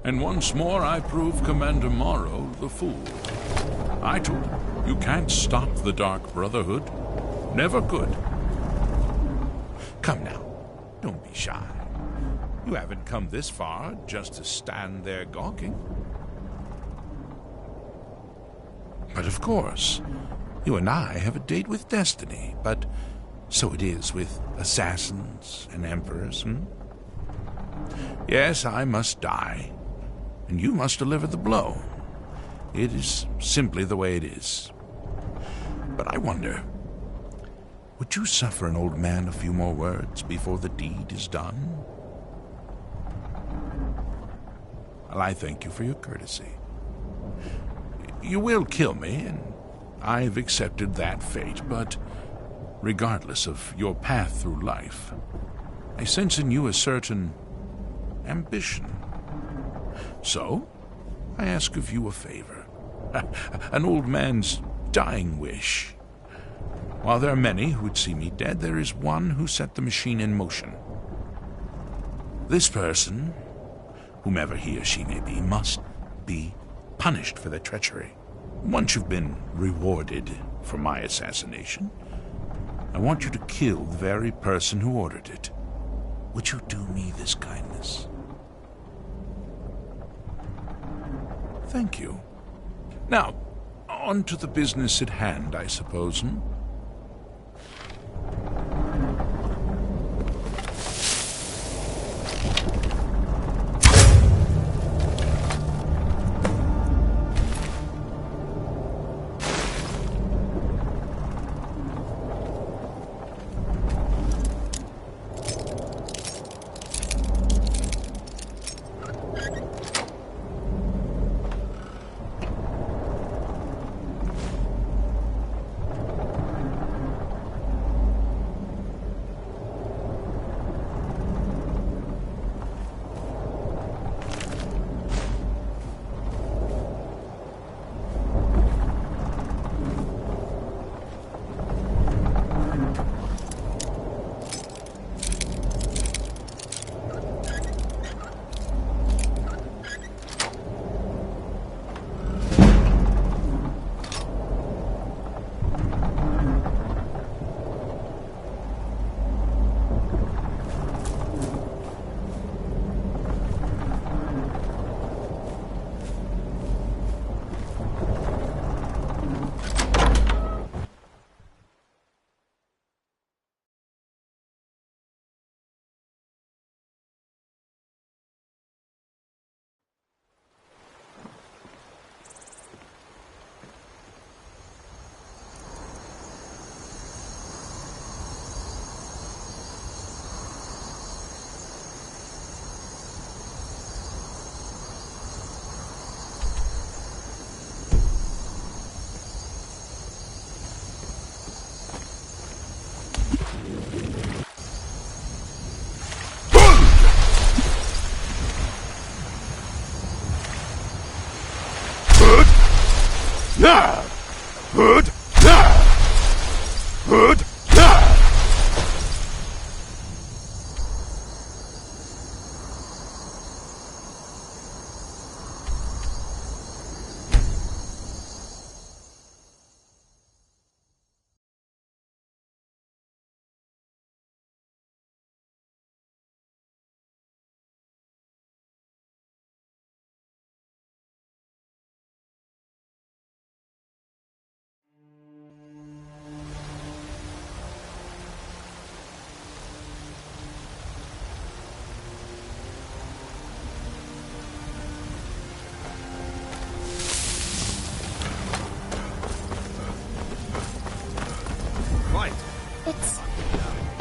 And once more I prove Commander Morrow the fool. I told him, you can't stop the Dark Brotherhood. Never could. Come now, don't be shy. You haven't come this far just to stand there gawking. But of course, you and I have a date with destiny, but so it is with assassins and emperors, Yes, I must die, and you must deliver the blow. It is simply the way it is. But I wonder, would you suffer an old man a few more words before the deed is done? Well, I thank you for your courtesy. You will kill me, and I've accepted that fate, but regardless of your path through life, I sense in you a certain ambition. So, I ask of you a favor. An old man's dying wish. While there are many who would see me dead, there is one who set the machine in motion. This person, whomever he or she may be, must be punished for their treachery. Once you've been rewarded for my assassination, I want you to kill the very person who ordered it. Would you do me this kindness? Thank you. Now, on to the business at hand, I suppose,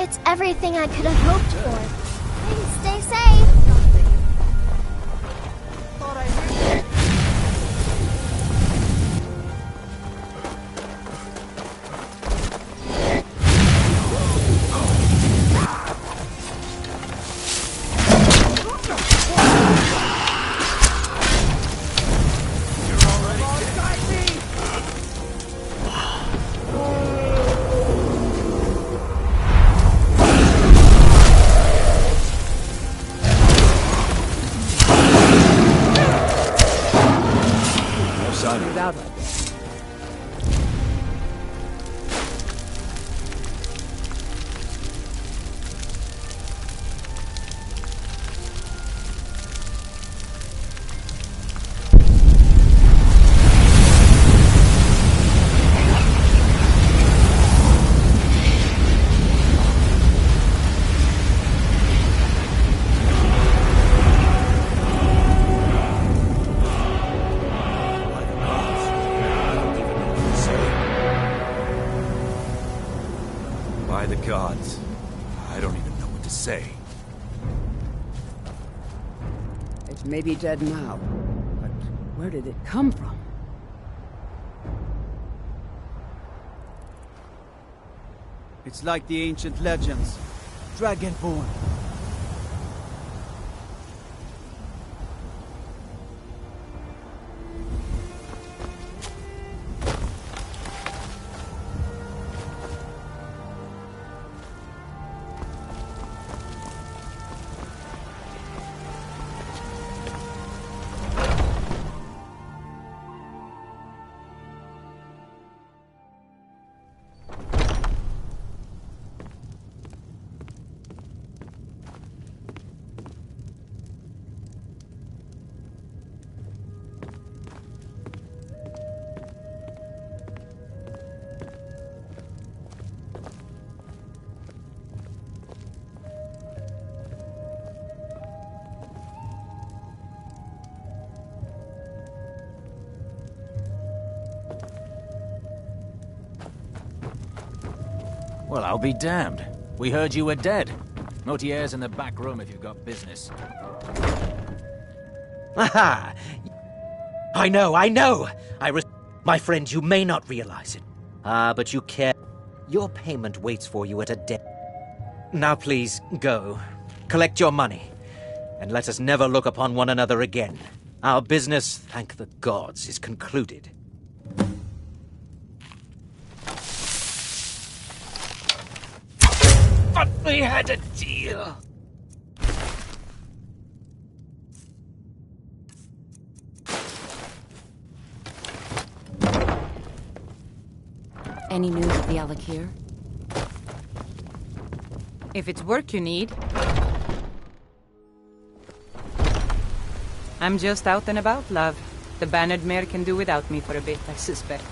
It's everything I could have hoped for. Please stay safe. Out like this. By the gods, I don't even know what to say. It may be dead now, but where did it come from? It's like the ancient legends. Dragonborn. Well, I'll be damned. We heard you were dead. Notier's in the back room if you've got business. Aha! I know! My friend, you may not realize it. But you care. Your payment waits for you at a debt. Now please, go. Collect your money. And let us never look upon one another again. Our business, thank the gods, is concluded. But we had a deal. Any news of the Alakir? If it's work you need... I'm just out and about, love. The Bannered Mare can do without me for a bit, I suspect.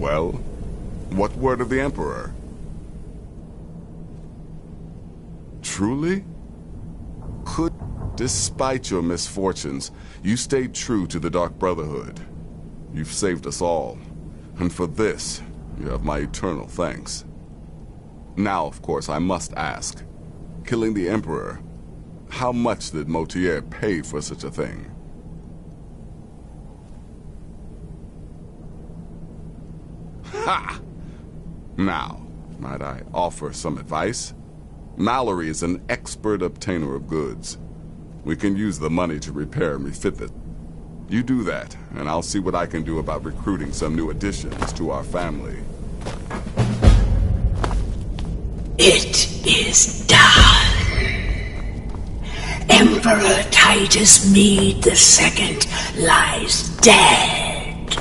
Well, what word of the Emperor? Truly? Despite your misfortunes, you stayed true to the Dark Brotherhood. You've saved us all, and for this, you have my eternal thanks. Now, of course, I must ask, killing the Emperor, how much did Motier pay for such a thing? Ha! Now, might I offer some advice? Mallory is an expert obtainer of goods. We can use the money to repair and refit this. You do that, and I'll see what I can do about recruiting some new additions to our family. It is done. Emperor Titus Mede II lies dead,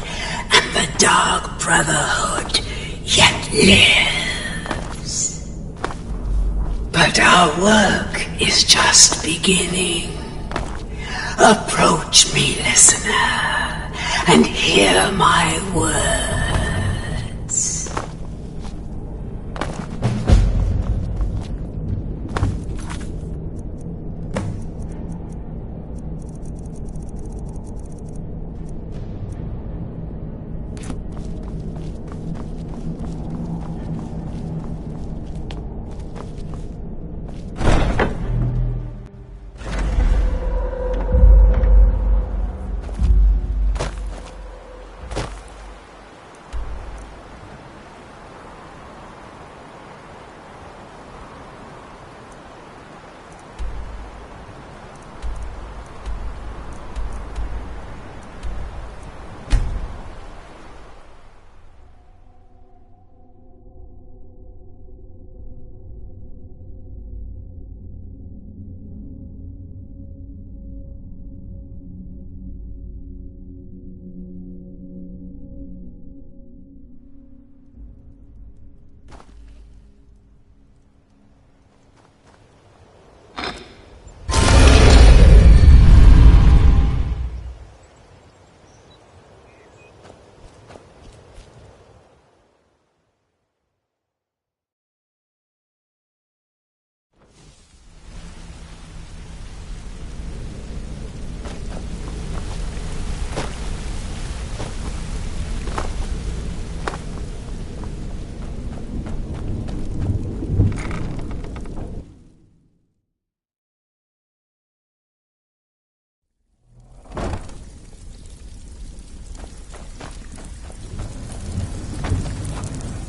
and the Dark Brotherhood yet lives. But our work is just beginning. Approach me, listener, and hear my words.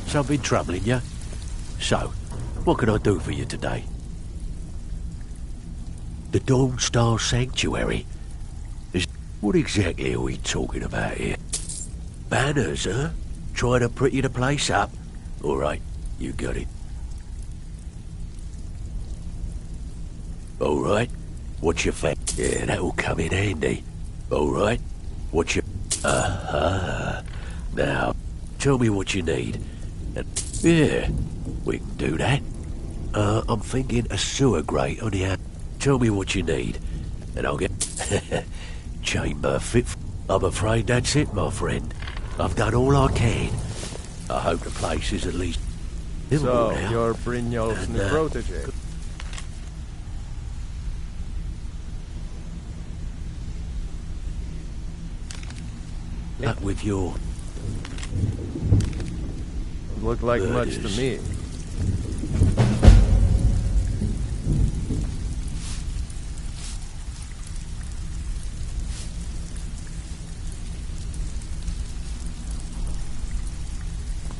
Something troubling you? So, what can I do for you today? The Dawn Star Sanctuary? What exactly are we talking about here? Banners, huh? Trying to pretty the place up? Alright, you got it. Alright, what's your fact? Yeah, that'll come in handy. Alright, what's your... Aha. Now, tell me what you need. And, yeah, we can do that. I'm thinking a sewer grate on the out. Tell me what you need, and I'll get... Chamber fit. I'm afraid that's it, my friend. I've done all I can. I hope the place is at least... So, you're Brynjolf's new protege. Luck with your... Look like much to me.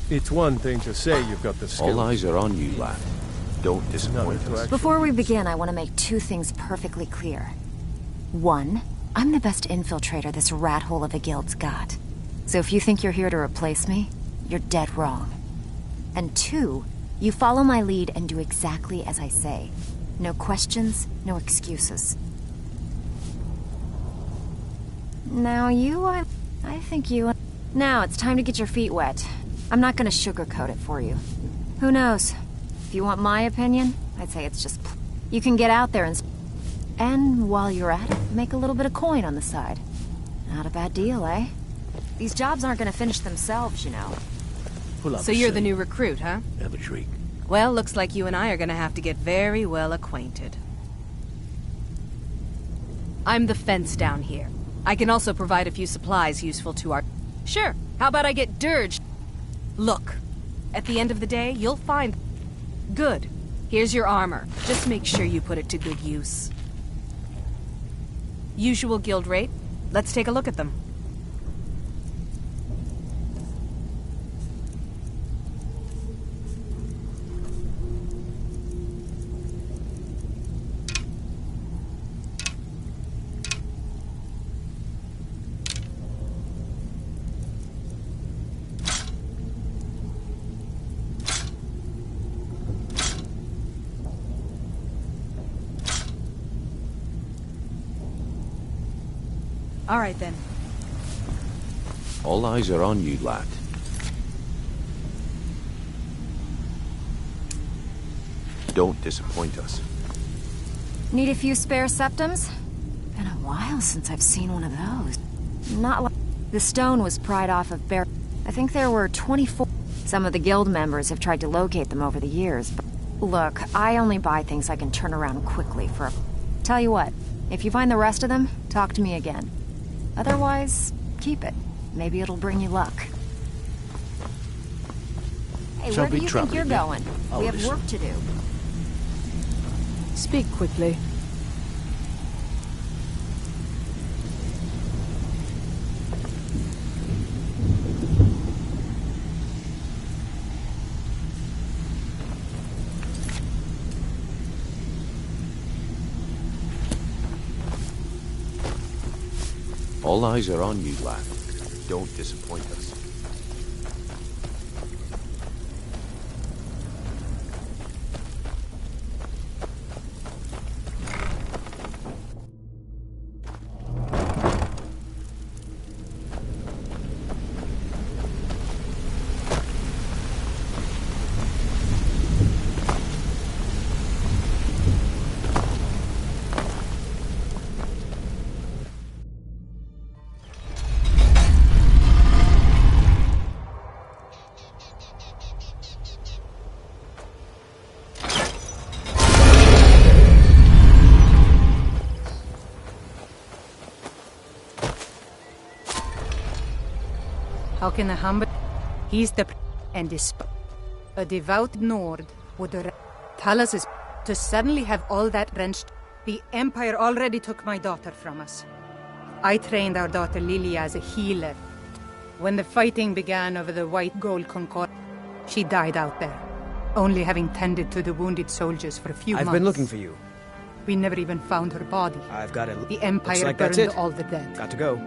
It's one thing to say you've got the skill. All eyes are on you, lad. Don't disappoint us. Before we begin, I want to make two things perfectly clear. One, I'm the best infiltrator this rat hole of a guild's got. So if you think you're here to replace me, you're dead wrong. And two, you follow my lead and do exactly as I say. No questions, no excuses. Now I think you... Now it's time to get your feet wet. I'm not gonna sugarcoat it for you. Who knows? If you want my opinion, I'd say it's just... You can get out there and while you're at it, make a little bit of coin on the side. Not a bad deal, eh? These jobs aren't gonna finish themselves, you know. Pull up So a you're the seat. new recruit, huh? Have a drink. Well, looks like you and I are gonna have to get very well acquainted. I'm the fence down here. I can also provide a few supplies useful to our... Sure, how about I get dirged? Look, at the end of the day, you'll find... Good. Here's your armor. Just make sure you put it to good use. Usual guild rate. Let's take a look at them. All right, then. All eyes are on you, lad. Don't disappoint us. Need a few spare septums? Been a while since I've seen one of those. Not like... The stone was pried off of Bear... I think there were 24... Some of the guild members have tried to locate them over the years, but... Look, I only buy things I can turn around quickly for a... Tell you what, if you find the rest of them, talk to me again. Otherwise, keep it. Maybe it'll bring you luck. Hey, where do you think you're going? We have work to do. Speak quickly. All eyes are on you, lad. Don't disappoint us. How can a humble... He's the... And this... A devout Nord would... Talos is... To suddenly have all that wrenched... The Empire already took my daughter from us. I trained our daughter Lilia as a healer. When the fighting began over the White Gold Concord, she died out there, only having tended to the wounded soldiers for a few months. I've been looking for you. We never even found her body. I've got it. The Empire Looks like that's burned it. all the dead. Got to go.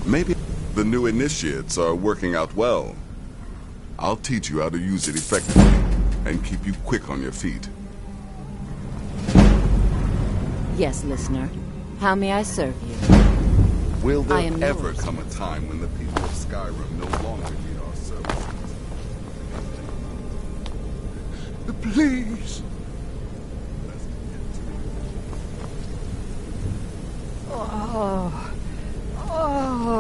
Maybe the new initiates are working out well. I'll teach you how to use it effectively and keep you quick on your feet. Yes, listener. How may I serve you? Will I there am ever yours. come a time when the people of Skyrim no longer need our services? Please. Oh. Oh.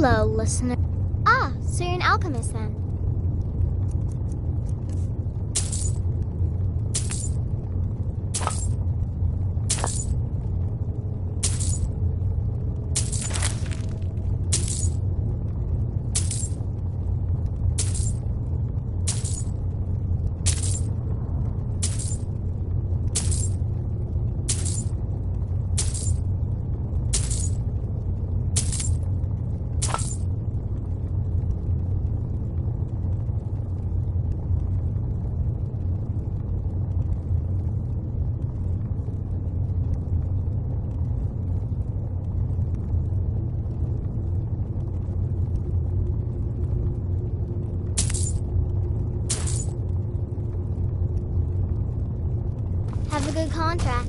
Hello, listener. Ah, so you're an alchemist then. Have a good contract.